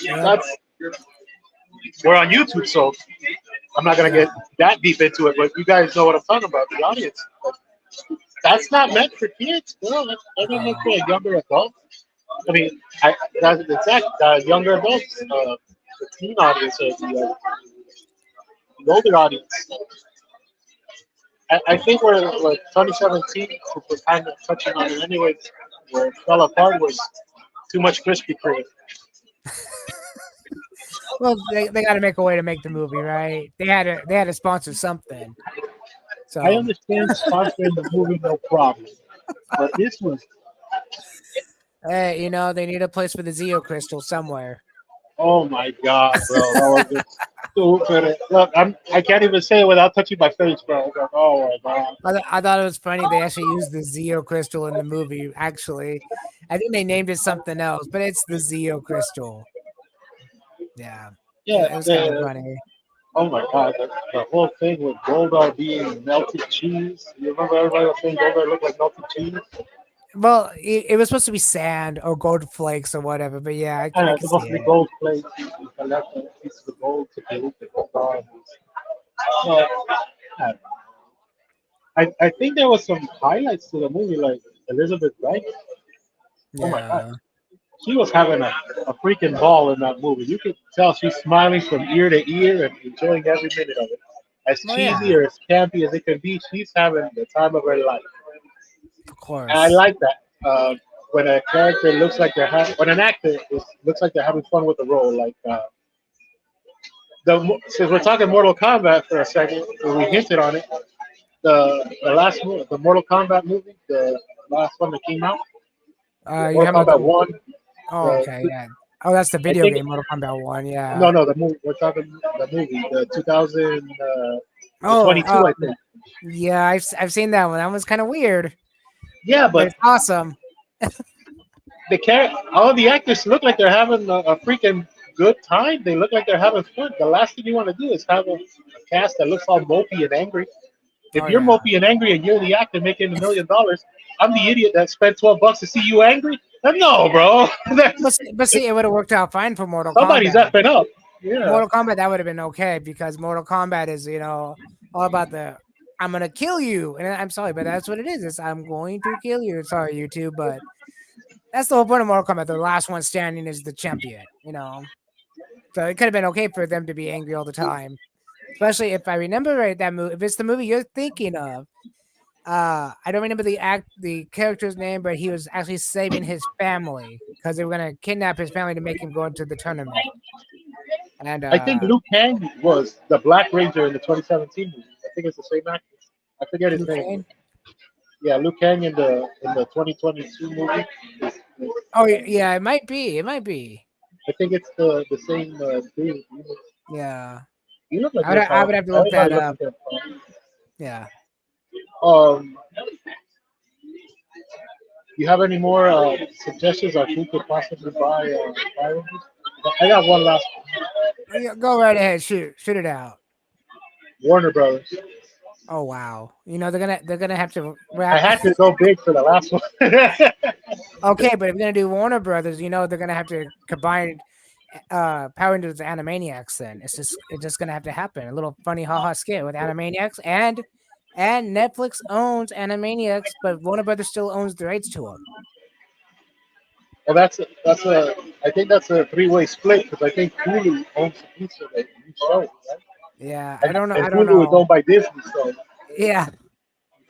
Yep. That's we're on YouTube, so I'm not gonna Yeah. get that deep into it, but you guys know what I'm talking about. The audience. That's not meant for kids, bro. That's not meant No. for a younger adult. I mean, that's exact younger adults, the teen audience or the older audience. I think we're like 2017, since we're kind of touching on it anyways, where it fell apart was too much Krispy Kreme. Well, they got to make a way to make the movie, right? They had to sponsor something. I So understand sponsoring the movie, no problem, but this was, hey, they need a place for the Zeo crystal somewhere. oh my god, bro, that was just stupid. Look, I can't even say it without touching my face, bro. I was like, oh my god. I thought it was funny they actually used the Zeo crystal in the movie. Actually, I think they named it something else, but it's the Zeo crystal. Yeah, Yeah, it was kind of funny. oh my god, the whole thing with Goldar being melted cheese. You remember everybody was saying Goldar looked like melted cheese? Well, it was supposed to be sand or gold flakes or whatever, but yeah, And I it's can see supposed to be it. gold plates. You collect a piece of gold to do the Goldar. Well, I think there was some highlights to the movie, like Elizabeth Banks. Oh my god, Yeah. she was having a freaking ball in that movie. You could tell she's smiling from ear to ear and enjoying every minute of it. As Well, cheesy yeah, or as campy as it can be, she's having the time of her life. of And I course. like that. When a character looks like when an actor looks like they're having fun with the role, like since we're talking Mortal Kombat for a second, and we hinted on it, the Mortal Kombat movie, the last one that came out, You Mortal talking about Kombat the? One. Oh, The, okay, yeah. Oh, that's the I video think game Mortal Kombat one. no, Yeah. no, the movie. We're talking the movie, the 2000, the Oh, 22, I think. yeah. I've seen that one. That was kind of weird, Yeah, but but it's awesome. all the actors look like they're having a freaking good time. They look like they're having fun. The last thing you want to do is have a cast that looks all mopey and angry. If Oh you're yeah. mopey and angry and you're the actor making $1 million, I'm the idiot that spent $12 to see you angry. No, bro, But see, it would have worked out fine for Mortal somebody's Kombat. effing up. Yeah, Mortal Kombat, that would have been okay because Mortal Kombat is, all about the I'm gonna kill you. And I'm sorry, but that's what it is. It's I'm going to kill you. Sorry, YouTube, but that's the whole point of Mortal Kombat. The last one. Is the champion. So it could have been okay for them to be angry all the time. Especially if I remember right, that movie, if it's the movie you're thinking of, I don't remember the character's name, but he was actually saving his family because they were gonna kidnap his family to make him go into the tournament. And I think Liu Kang was the Black Ranger in the 2017 movie. I think it's the same actor. I forget his Liu name. Kang. Yeah, Liu Kang in the 2022 movie. Oh yeah, it might be. It might be. I think it's the same dude. Yeah. You look like I would you're I would tall. have to look that Everybody looks up. like they're tall. Yeah. Um, you have any more suggestions on who could possibly buy Power Rangers? I got one last one. Yeah, go right ahead. Shoot it out. Warner Brothers. Oh wow. They're gonna have to I wrap. had to go big for the last one. Okay, but if you're gonna do Warner Brothers, they're gonna have to combine Power Rangers with Animaniacs. Then it's just gonna have to happen. A little funny haha skit with Animaniacs and Netflix owns Animaniacs, but Warner Brothers still owns the rights to them. Well, that's a. I think that's a three-way split because I think Hulu owns a piece of it. You show, right? Yeah, I And, don't know. and I don't Hulu is know. owned by Disney, so you Yeah,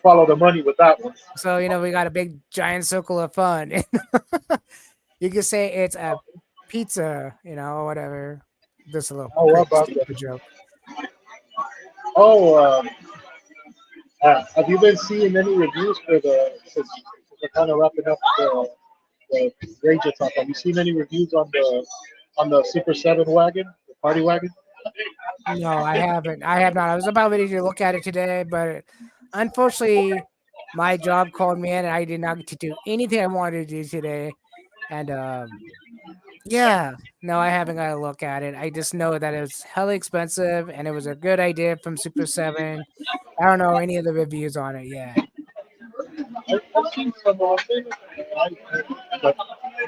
follow the money with that one. so we got a big giant circle of fun. You could say it's a pizza, or whatever. Just a little Oh, what quick about that? stupid joke. Oh, have you been seeing any reviews for since we're kind of wrapping up the Ranger talk? Have you seen any reviews on the Super 7 wagon, the party wagon? No, I haven't. I have not. I was about ready to look at it today, but unfortunately, my job called me in, and I did not get to do anything I wanted to do today. And yeah, no, I haven't got to look at it. I just know that it's hella expensive, and it was a good idea from Super Seven. I don't know any of the reviews on it yet. I've seen some of it, but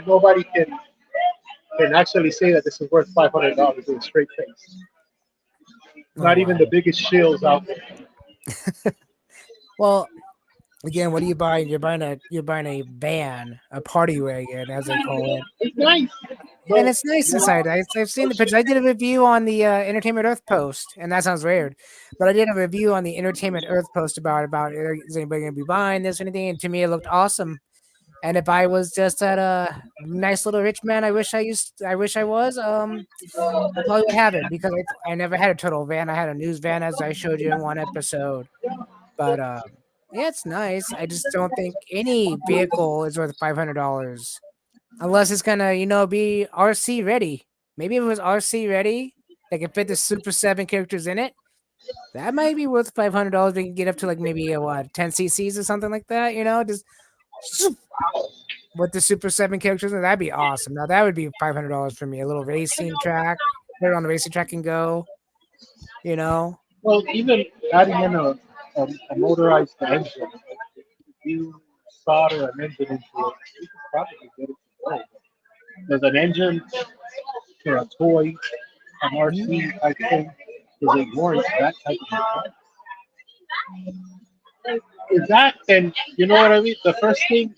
nobody can actually say that this is worth $500 in a straight face. Oh Not even the wow. biggest shills out there. Well, again, what are you buying? You're buying a van, a party wagon, as they call it. It's nice, And but it's nice inside. I've seen the pictures. I did a review on the Entertainment Earth post, and that sounds weird, but I did a review on the Entertainment Earth post about is anybody going to be buying this or anything, and to me it looked awesome. And if I was just that nice little rich man, I wish I was, I probably would have it because I never had a total van. I had a news van as I showed you in one episode, but yeah, it's nice. I just don't think any vehicle is worth $500. Unless it's gonna, be RC ready. Maybe if it was RC ready, that can fit the Super 7 characters in it, that might be worth $500. We can get up to like maybe what 10 CCs or something like that. Just with the Super 7 characters, that'd be awesome. Now that would be $500 for me. A little racing track, put it on the racing track and go. You know, well, even adding in a motorized engine, if you solder an engine into it, you could probably get it to go. There's an engine for a toy, an Mhm. RC, I think, is it warrants that type of is that and you know what I mean? The first thing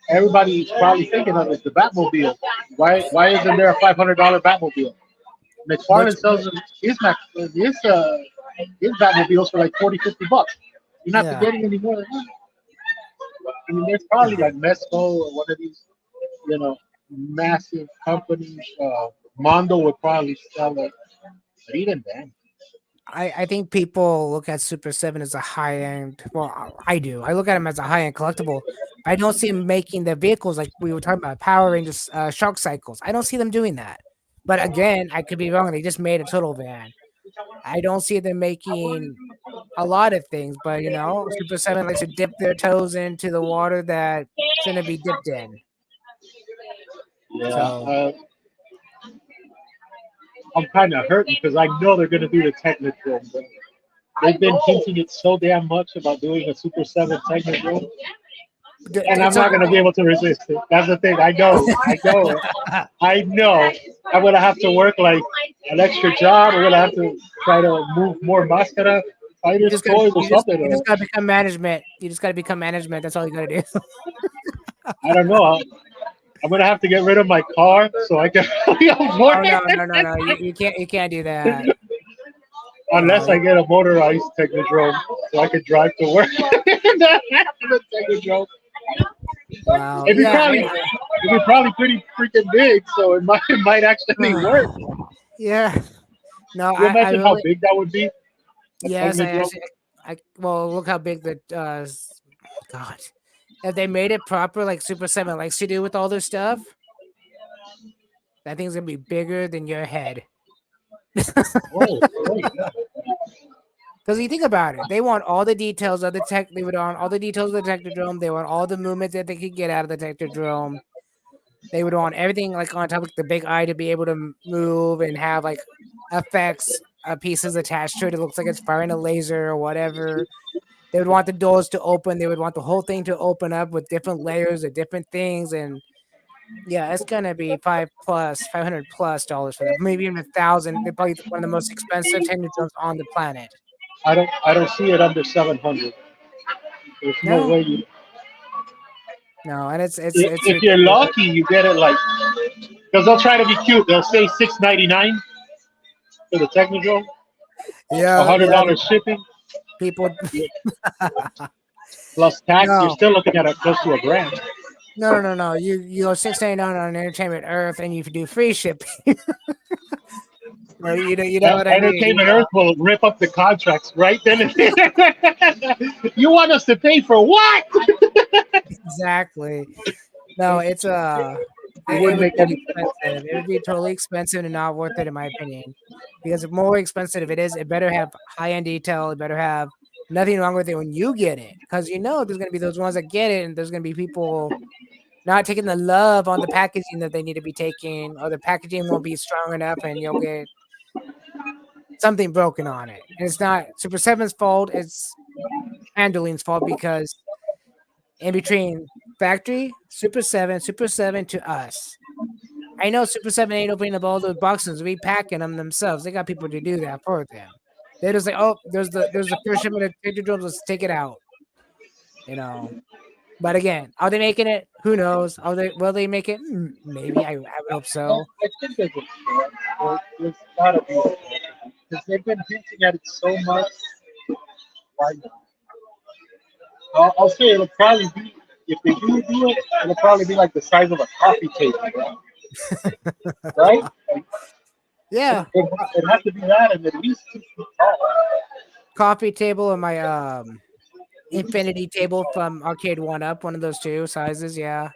everybody's probably thinking of is the Batmobile. Why isn't there a $500 Batmobile? Which McFarlane sells his Batmobiles for like 40, $50. You're not yeah, getting any more than that. I mean, there's probably no. like Mesco or one of these, massive companies. Mondo would probably sell it, but even then, I think people look at Super 7 as a high end. Well, I do. I look at them as a high end collectible. I don't see them making the vehicles like we were talking about Power Rangers, Shark Cycles. I don't see them doing that. But again, I could be wrong. They just made a total van. I don't see them making a lot of things, but Super 7 likes to dip their toes into the water that shouldn't be dipped in. yeah, So I'm kind of hurting because I know they're going to do the Technodrome. But they've been hinting it so damn much about doing a Super 7 Technodrome, and I'm it's not going to be okay. able to resist it. That's the thing. I know. I'm going to have to work like an extra job. I'm going to have to try to move more Mascara You fighters, just gotta toys, or you just something. you just gotta become management. You just gotta become management. That's all you gotta do. I don't know. I'm going to have to get rid of my car so I can afford Oh no, no, no, no. it. You can't do that. No, Unless I get a motorized Technodrome so I can drive to work. The Technodrome. wow. It'd be Yeah, probably pretty freaking big, so it might actually work. yeah. No, You I imagine how really big that would be? A yes, I Technodrome. actually well look how big the God. If they made it proper like Super 7 likes to do with all their stuff, that thing's gonna be bigger than your head. Oh, oh yeah. Because you think about it, they want all the details of the tech. They would want all the details of the Technodrome. They want all the movements that they could get out of the Technodrome. They would want everything like on top of the big eye to be able to move and have like effects pieces attached to it. It looks like it's firing a laser or whatever. They would want the doors to open. They would want the whole thing to open up with different layers of different things. And yeah, it's gonna be $500+ for them. Maybe even 1,000. They're probably one of the most expensive Technodromes on the planet. I don't see it under 700. There's no No, way you. no, and it's If you're ridiculous. lucky, you get it like because they'll try to be cute. They'll say 699 for the Technodrome, a Yeah, hundred yeah. dollars shipping People, plus tax. You're no, still looking at close to a grand. no, no, no, no. You go 6.99 on Entertainment Earth, and you do free shipping. Or you know what I mean. Entertainment Earth will rip up the contracts right then and there. You want us to pay for what? Exactly. No, It it wouldn't would make be any. expensive. It would be totally expensive and not worth it, in my opinion. because the more expensive it is, it better have high end detail. It better have nothing wrong with it when you get it, because there's going to be those ones that get it, and there's going to be people not taking the love on the packaging that they need to be taking, or the packaging won't be strong enough, and you'll get something broken on it. And it's not Super Seven's fault; it's handling's fault because in between factory, Super 7 to us. I know Super 7 ain't opening up all those boxes, repacking them themselves. They got people to do that for them. They're just like, oh, there's the first shipment of Trader Joe's, let's take it out. You know. But again, are they making it? Who knows? Are they will they make it? Maybe. I would hope so. I think they would. There's gotta be because they've been hinting at it so much. Why not? I'll say it'll probably be if they do it, it'll probably be like the size of a coffee table, right? Like, Yeah. it has to be that and at least 2 feet tall. Coffee table and my infinity table from Arcade One Up, one of those two sizes, yeah.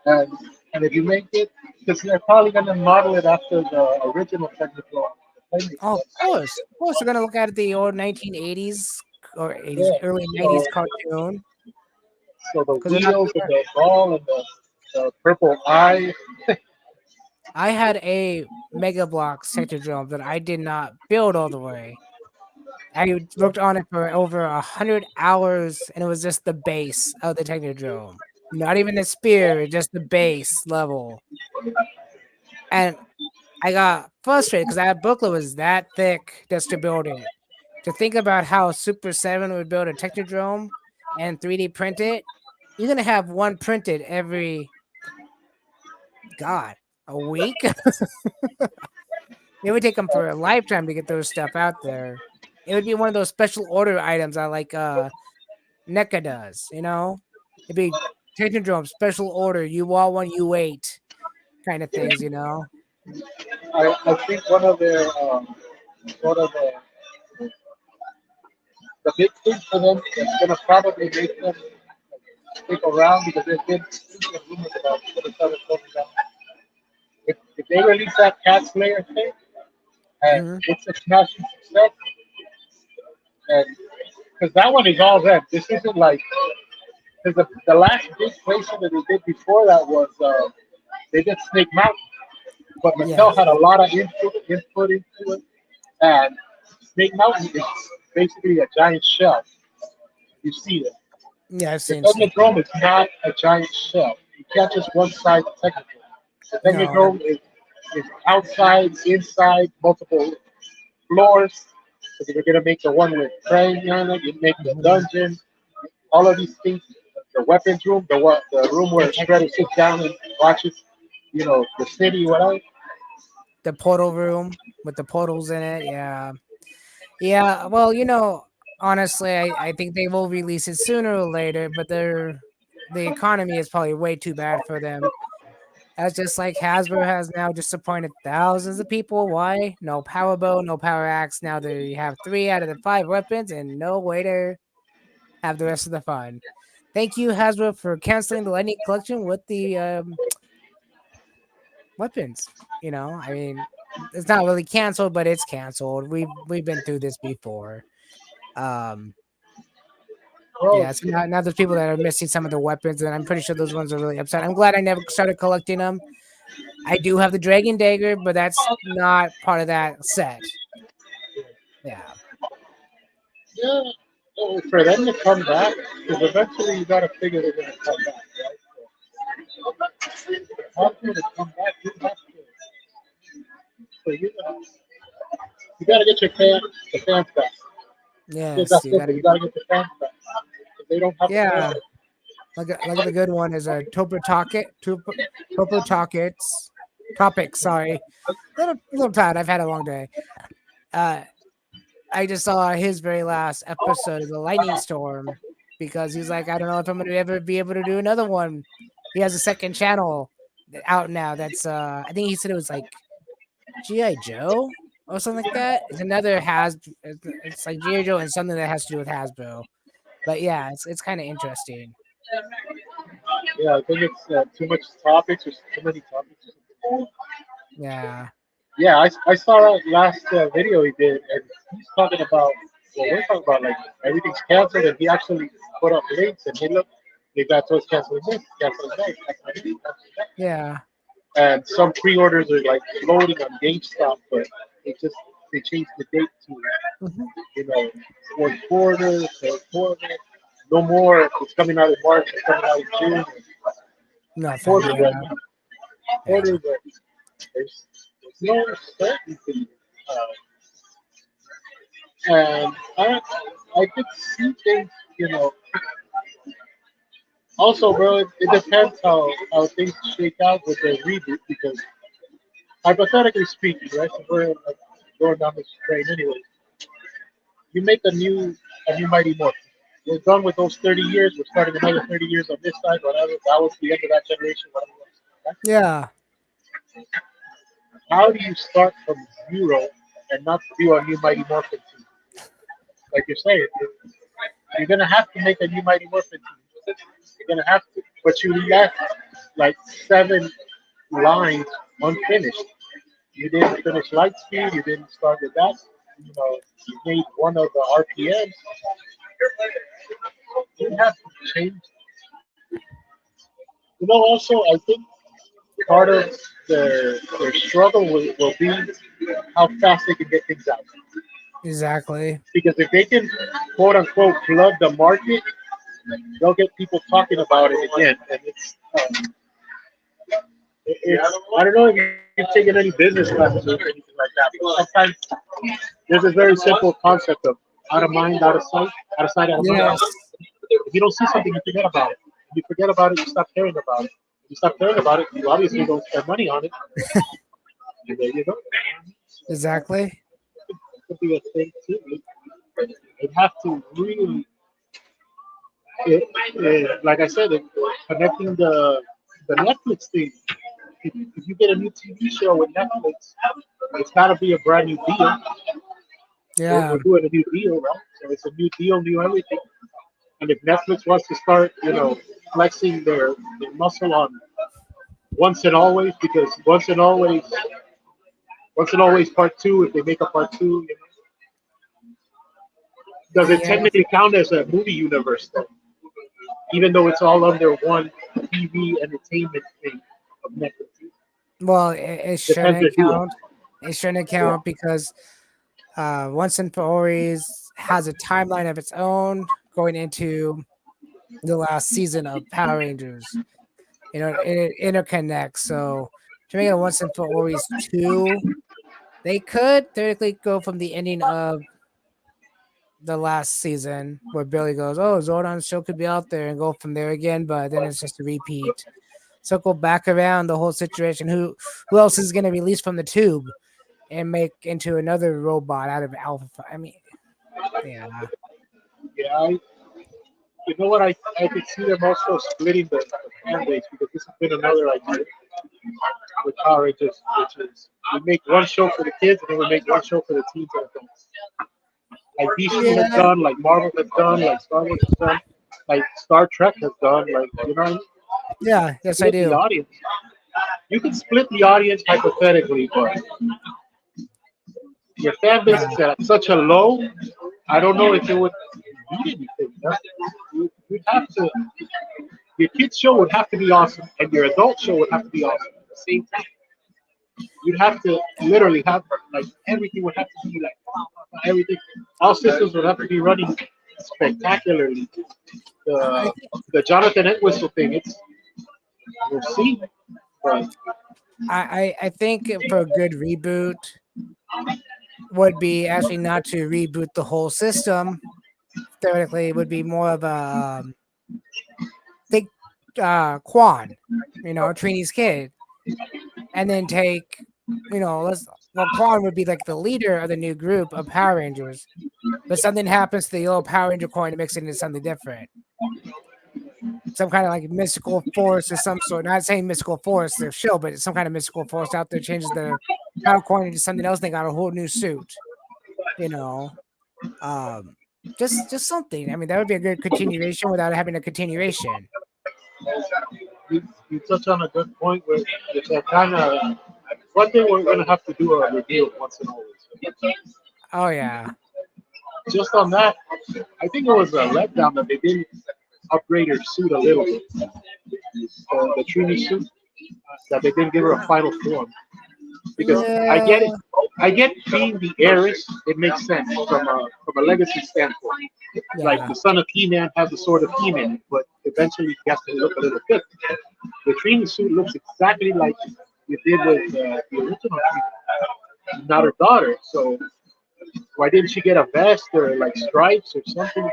And and if you make it, because they're probably gonna model it after the original technical. The Oh, Playmate. of course, we're gonna look at the old 1980s or 80s, Yeah. early So 90s cartoon so the because they're not. wheels and the ball and the purple eye. I had a Mega Block Sectrodrome that I did not build all the way. I worked on it for over 100 hours, and it was just the base of the Technodrome. Not even the spear, just the base level. And I got frustrated because that booklet was that thick just to build it. To think about how Super 7 would build a Technodrome and 3D print it, you're gonna have one printed every a week. It would take them for a lifetime to get those stuff out there. It would be one of those special order items I like NECA does, you know? It'd be Technodrome special order. You want one, you wait, kind of things, you know? I think one of the big thing for them that's gonna probably make them stick around because there's been speaking of rumors about what the other coming down. If they release that Cat Slayer thing and Hmm. it's a smashing success, and because that one is all them. This isn't like because the last big placement that they did before that was they did Snake Mountain, but Mattel Yes. had a lot of input into it, and Snake Mountain is basically a giant shell. You see it. Yeah, I've The seen Snake Technodrome Mountain. is not a giant shell. You can't just one side the Technodrome. The No, that, Technodrome is outside, inside, multiple floors. So you're gonna make the one with praying on it. You make the mhm. dungeon. All of these things. The weapons room, the room The, where tech, Shredder sits down and watches, the city, whatever. the portal room with the portals in it. Yeah. Yeah. Well, honestly, I think they will release it sooner or later, but the economy is probably way too bad for them. That's just like Hasbro has now disappointed thousands of people. Why? No power bow, no power axe. Now they have 3 out of the 5 weapons and no way to have the rest of the fun. Thank you, Hasbro, for canceling the Lightning Collection with the weapons. I mean, it's not really canceled, but it's canceled. We've been through this before. Um, Bro, yeah, so now there's people that are missing some of the weapons, and I'm pretty sure those ones are really upset. I'm glad I never started collecting them. I do have the Dragon Dagger, but that's not part of that set. Yeah. yeah, for them to come back, because eventually you gotta figure they're gonna come back, right? So, how can they come back? You gotta get the fans back. It's Yes, that you gotta simple. You get. gotta get the fans back. If they don't have the fans, Yeah, like the good one is a Topo Tockets topic. Sorry, little tired. I've had a long day. Uh, I just saw his very last episode of the Lightning Storm because he's like, I don't know if I'm gonna ever be able to do another one. He has a second channel out now. That's I think he said it was like GI Joe or something like that. It's another has. It's like GI Joe and something that has to do with Hasbro. But yeah, it's kind of interesting. yeah, I think it's too much topics. There's too many topics. Yeah. Yeah, I saw that last video he did, and he's talking about well, we're talking about like everything's canceled, and he actually put up links, and hey, look, they got toys canceling this, canceling that, canceling this, canceling that, Yeah. and some pre-orders are like floating on GameStop, but they just they changed the date to Mhm. you know third quarter, no more. It's coming out in March, it's coming out in June. Nothing. Quarters right Yeah. now, Yeah. quarters. There's no certainty. And I could see things, you know. Also, bro, it depends how things shake out with the reboot because hypothetically speaking, right? So we're like going down this train anyway. You make a new Mighty Morphin. We're done with those 30 years. We're starting another 30 years on this side, whatever. That was the end of that generation. Whatever. Right? Yeah. How do you start from zero and not do a new Mighty Morphin team? Like you're saying, you're gonna have to make a new Mighty Morphin team. You're gonna have to, but you left like 7 lines unfinished. You didn't finish Lightspeed. You didn't start with that. You know, you made one of the RPMs. You have to change. You know, also, I think part of their struggle will be how fast they can get things out. Exactly. Because if they can, quote unquote, flood the market, they'll get people talking about it again. And I don't know if you've taken any business classes or anything like that, but sometimes there's a very simple concept of out of mind, out of sight, out of mind. Yes. If you don't see something, you forget about it. If you forget about it, you stop caring about it. If you stop caring about it, you obviously don't spend money on it. And there you go. Exactly. That could be a thing too. You have to really, like I said, connecting the Netflix thing. If you get a new TV show with Netflix, it's got to be a brand new deal. We're Yeah. doing a new deal, right? So it's a new deal, new everything. And if Netflix wants to start, flexing their muscle on once and always, because once and always part two, if they make a part two, does it Yeah. technically count as a movie universe though? Even though it's all under one TV entertainment thing of Netflix. Well, it Depends shouldn't if you count. It shouldn't yeah. count because Once and for Always has a timeline of its own going into the last season of Power Rangers. It interconnects. So to make it Once and for Always 2, they could theoretically go from the ending of the last season where Billy goes, "Oh, Zordon's show could be out there," and go from there again. But then it's just a repeat. Circle back around the whole situation. Who else is going to release from the tube and make into another robot out of Alpha? I mean, yeah, Yeah, you know what? I could see them also splitting the fan base because this has been another idea with Power Rangers, which is we make one show for the kids and then we make one show for the teens and adults. Like DC has yeah, done, like Marvel has done, like Star Wars has done, like Star Trek has done, like yeah. Yes, I split the do. audience. You can split the audience hypothetically, but your fan base Yeah, is at such a low. I don't know if it would mean anything. You'd have to. Your kids show would have to be awesome, and your adult show would have to be awesome at the same time. You'd have to literally have like everything would have to be like everything. All systems would have to be running spectacularly. I The think the Jonathan Entwistle thing, we'll see. But I think for a good reboot would be actually not to reboot the whole system. Theoretically, it would be more of a think Quan, Trini's kid, and then take let's well Quan would be like the leader of the new group of Power Rangers, but something happens to the old Power Ranger coin to mix it into something different. Some kind of like mystical force of some sort. Not saying mystical force, their show, but it's some kind of mystical force out there changes their power coin into something else. They got a whole new suit, you know. Um, just something. I mean, that would be a good continuation without having a continuation. you touch on a good point where it's that kind of one thing we're gonna have to do a review once and always. Oh yeah. Just on that, I think it was a letdown that they didn't upgrade her suit a little bit. The Trini suit, that they didn't give her a final form. Because I get it. Yeah. I get being the heiress, it makes sense from a legacy standpoint. Like Yeah. the son of He-Man has the sword of He-Man, but eventually he has to look a little bit. The Trini suit looks exactly like it did with the original Trini, not her daughter. So why didn't she get a vest or like stripes or something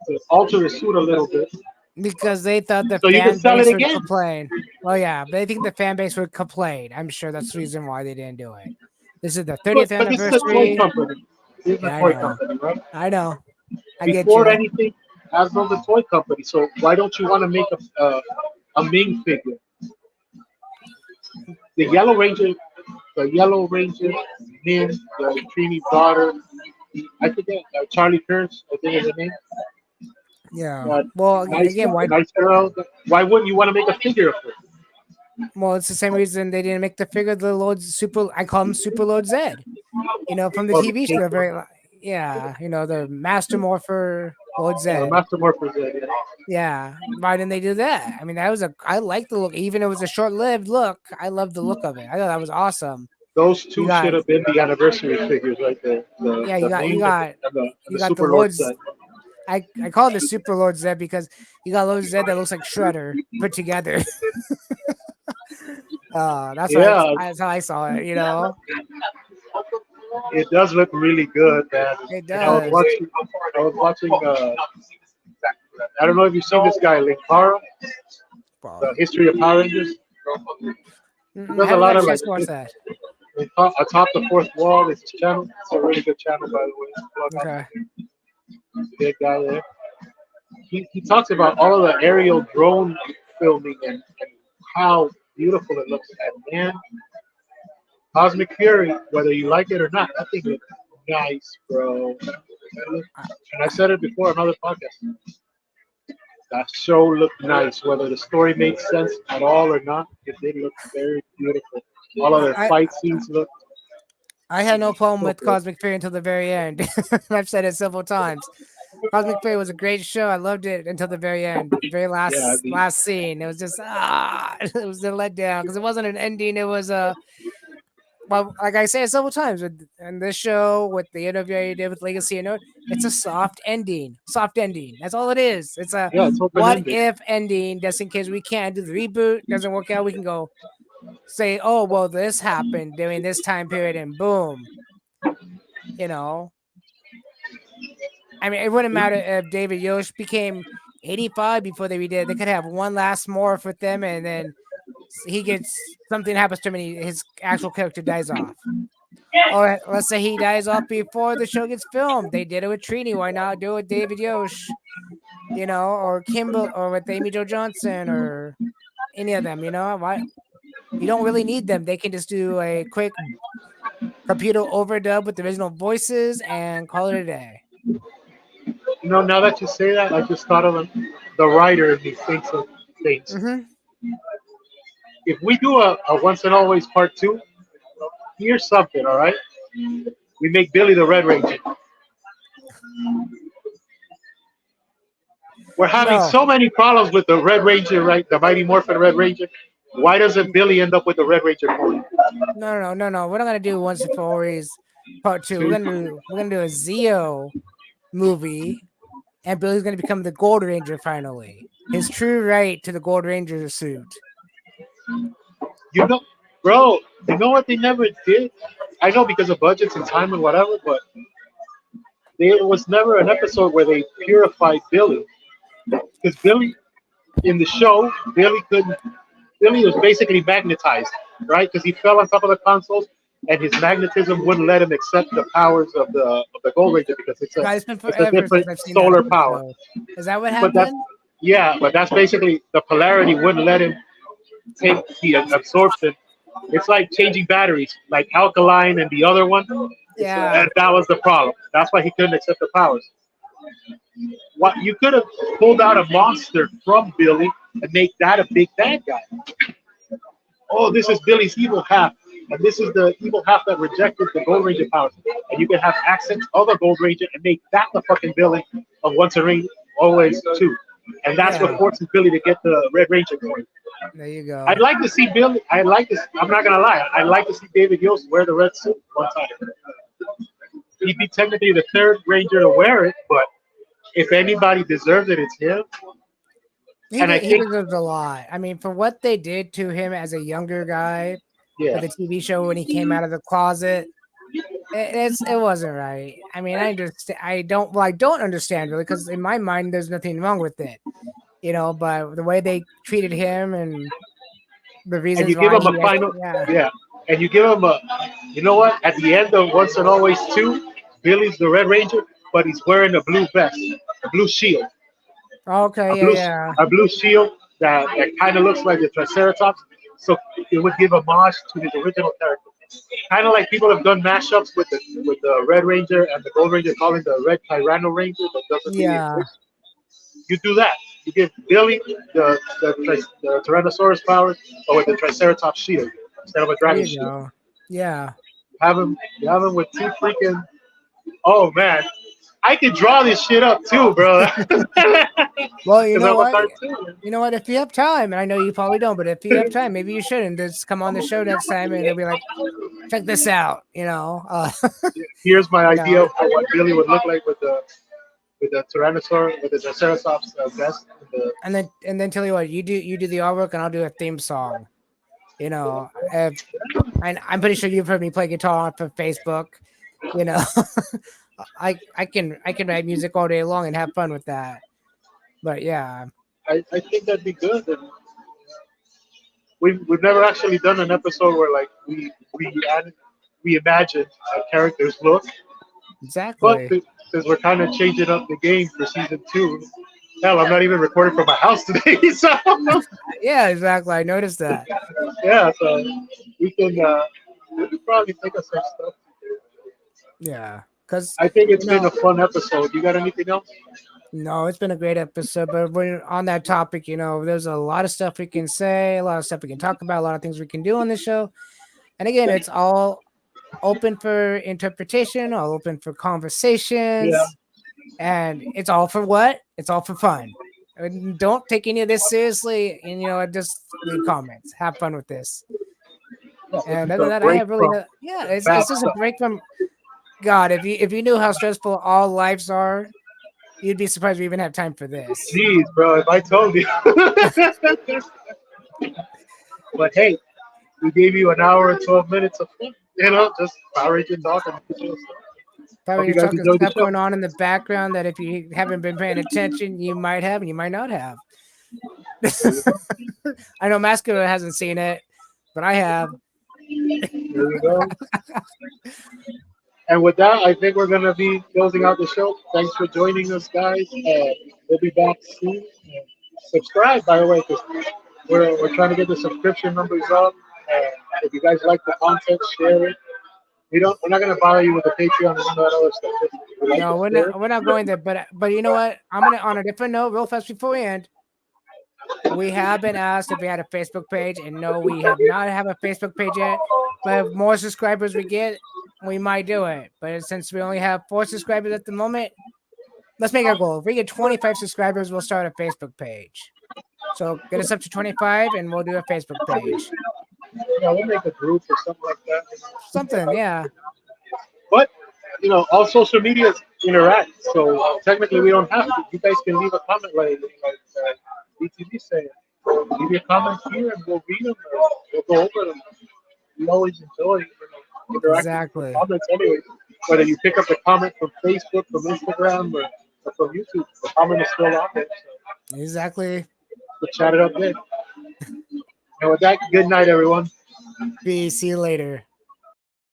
to alter the suit a little bit Because they thought the so you can fan sell it base would again? complain. Well, yeah, but I think the fan base would complain. I'm sure that's the reason why they didn't do it. This is the 30th But this is a toy anniversary. company. This is a Yeah, I toy know. company, right? I know. I get Before you. anything, Hasbro's a toy company. So why don't you want to make a Ming figure? The Yellow Ranger, Min, the Trini's daughter. I forget Charlie Kurtz. I think is her name. Yeah. Well, Nice, again, why? nice girl. Why wouldn't you want to make a figure of her? Well, it's the same reason they didn't make the figure of the Lord Super. I call him Super Lord Zed. From the Well, the TV king, show. Yeah. The Master Morpher Lord the Zed. Master Morpher. Yeah. Yeah. Why didn't they do that? I mean, I like the look. Even if it was a short-lived look, I love the look of it. I thought that was awesome. Those You two should got, have been the anniversary figures right there. yeah, The you Ming got, and you the got the Super Lord Lord's. set. I call it the Super Lord Zed because you got Lord Zed that looks like Shredder put together. Yeah, That's how I saw it. it does look really good, man. It And does. I was watching. I don't know if you've seen this guy, Linkara, the Well, history of Power Rangers. He I does a haven't lot got a of chance like to watch that. atop the fourth wall. It's his channel. It's a really good channel, by the way. Plug on Okay. big guy there. He talks about all of the aerial drone filming and how beautiful it looks. And man, Cosmic Fury, whether you like it or not, that thing looks nice, bro. And I said it before on other podcasts. That show looked nice, whether the story made sense at all or not. It did look very beautiful. All of their I fight scenes look I had no problem so with good. Cosmic Fury until the very end. I've said it several times. Cosmic Fury was a great show. I loved it until the very end, the very Yeah, last scene. It was just it was a letdown because it wasn't an ending. It was a well, like I said several times with in this show with the interview you did with Legacy and it's a soft ending. Soft ending. That's all it is. It's a yeah, it's open what ended. if ending, just in case we can't do the reboot, doesn't work out. We can go say, oh well, this happened during this time period, and boom, you know. I mean, it wouldn't matter if David Yost became 85 before they redid. They could have one last morph with them, and then he gets something happens to him, and his actual character dies off. Or let's say he dies off before the show gets filmed. They did it with Trini. Why not do it with David Yost? Or Kimball, or with Amy Jo Johnson, or any of them. Why? You don't really need them. They can just do a quick computer overdub with the original voices and call it a day. Now that you say that, I just thought of the writer and he thinks of things. Mm-hmm. If we do a once and always part two, here's something, all right? We make Billy the Red Ranger. We're having No, so many problems with the Red Ranger, right? The Mighty Morphin Red Ranger. Why doesn't Billy end up with the Red Ranger coin? no. We're not gonna do once and for always part two. Two? We're gonna do a Zeo movie, and Billy's gonna become the Gold Ranger finally. His true right to the Gold Ranger suit. You know, bro, you know what they never did? I know because of budgets and time and whatever, but there was never an episode where they purified Billy. Because Billy, in the show, Billy was basically magnetized, right? Because he fell on top of the consoles, and his magnetism wouldn't let him accept the powers of the Gold Ranger because God, it's been it's a forever since different I've seen that solar power. episode. Is that what But happened? that's basically the polarity wouldn't let him take the absorption. It's like changing batteries, like alkaline and the other one. Yeah. And that was the problem. That's why he couldn't accept the powers. What you could have pulled out a monster from Billy and make that a big bad guy. Oh, this is Billy's evil half, and this is the evil half that rejected the Gold Ranger powers. And you can have accents of a Gold Ranger and make that the fucking villain of Once a Ring, Always Two. And that's what forces Billy to get the Red Ranger coin. There you go. I'd like to see Billy. I'd like to. I'm not gonna lie. I'd like to see David Yost wear the red suit one time. He'd be technically the third Ranger to wear it, but if anybody deserves it, it's him. He deserves a lot. I mean, for what they did to him as a younger guy with the TV show when he came out of the closet, it wasn't right. I mean, I don't understand really, because in my mind, there's nothing wrong with it, you know. But the way they treated him and the reasons and you give him a final, and you give him a, you know what? At the end of Once and Always Two, Billy's the Red Ranger, but he's wearing a blue vest, a blue shield. Okay, a blue shield that kind of looks like the Triceratops, so it would give homage to his original character. Kind of like people have done mashups with the Red Ranger and the Gold Ranger, calling the Red Tyranno Ranger, but doesn't really exist. You do that. You give Billy the Tyrannosaurus powers, but with the Triceratops shield instead of a dragon shield. Yeah. Have him with two freaking. Oh man, I could draw this shit up too, bro. Well, you know what? You know what? If you have time, and I know you probably don't, but if you have time, maybe you should, and just come on the show next time, and they'll be like, "Check this out," you know. Here's my idea of what Billy would look like with the Tyrannosaurus, with the Triceratops vest. And then tell you what, you do the artwork, and I'll do a theme song. You know, I'm pretty sure you've heard me play guitar for Facebook. You know, I can write music all day long and have fun with that. But yeah, I think that'd be good. And we've never actually done an episode where like we imagine how characters look. Exactly. But because we're kind of changing up the game for season 2. Hell, I'm not even recording from my house today. So yeah, exactly. I noticed that. Yeah, so we can probably think of some stuff. Yeah, because I think it's been a fun episode. You got anything else? No, it's been a great episode. But we're on that topic, you know, there's a lot of stuff we can say, a lot of stuff we can talk about, a lot of things we can do on the show. And again, it's all open for interpretation, all open for conversations. Yeah. And it's all for what? It's all for fun. And don't take any of this seriously. And, you know, just leave comments. Have fun with this. And other than that, I have really, it's just a break from. God, if you knew how stressful all lives are, you'd be surprised we even have time for this. Jeez, bro, if I told you. But hey, we gave you an hour and 12 minutes of fun. You know, just Power Ranger talk and Power Ranger talk and stuff going on in the background that if you haven't been paying attention, you might have and you might not have. I know Mascara hasn't seen it, but I have. There you go. And with that, I think we're going to be closing out the show. Thanks for joining us, guys. We'll be back soon. Subscribe, by the way, because we're trying to get the subscription numbers up. If you guys like the content, share it. We're not going to bother you with the Patreon and all that other stuff. No, we're not going there. But you know what? I'm going to, on a different note, real fast before we end, we have been asked if we had a Facebook page, and no, we have not have a Facebook page yet. But if more subscribers we get, we might do it. But since we only have 4 subscribers at the moment, let's make our goal. If we get 25 subscribers, we'll start a Facebook page. So get us up to 25, and we'll do a Facebook page. Yeah, we'll make a group or something like that. Something, yeah. But, you know, all social medias interact. So technically, we don't have to. You guys can leave a comment like BTV said. Leave your comments here, and we'll read them. Or we'll go over them. We always enjoy interacting with comments anyway. Whether you pick up the comment from Facebook, from Instagram, or from YouTube, the comment is still on there. So exactly. We'll chat it up then. And with that, good night, everyone. See you later.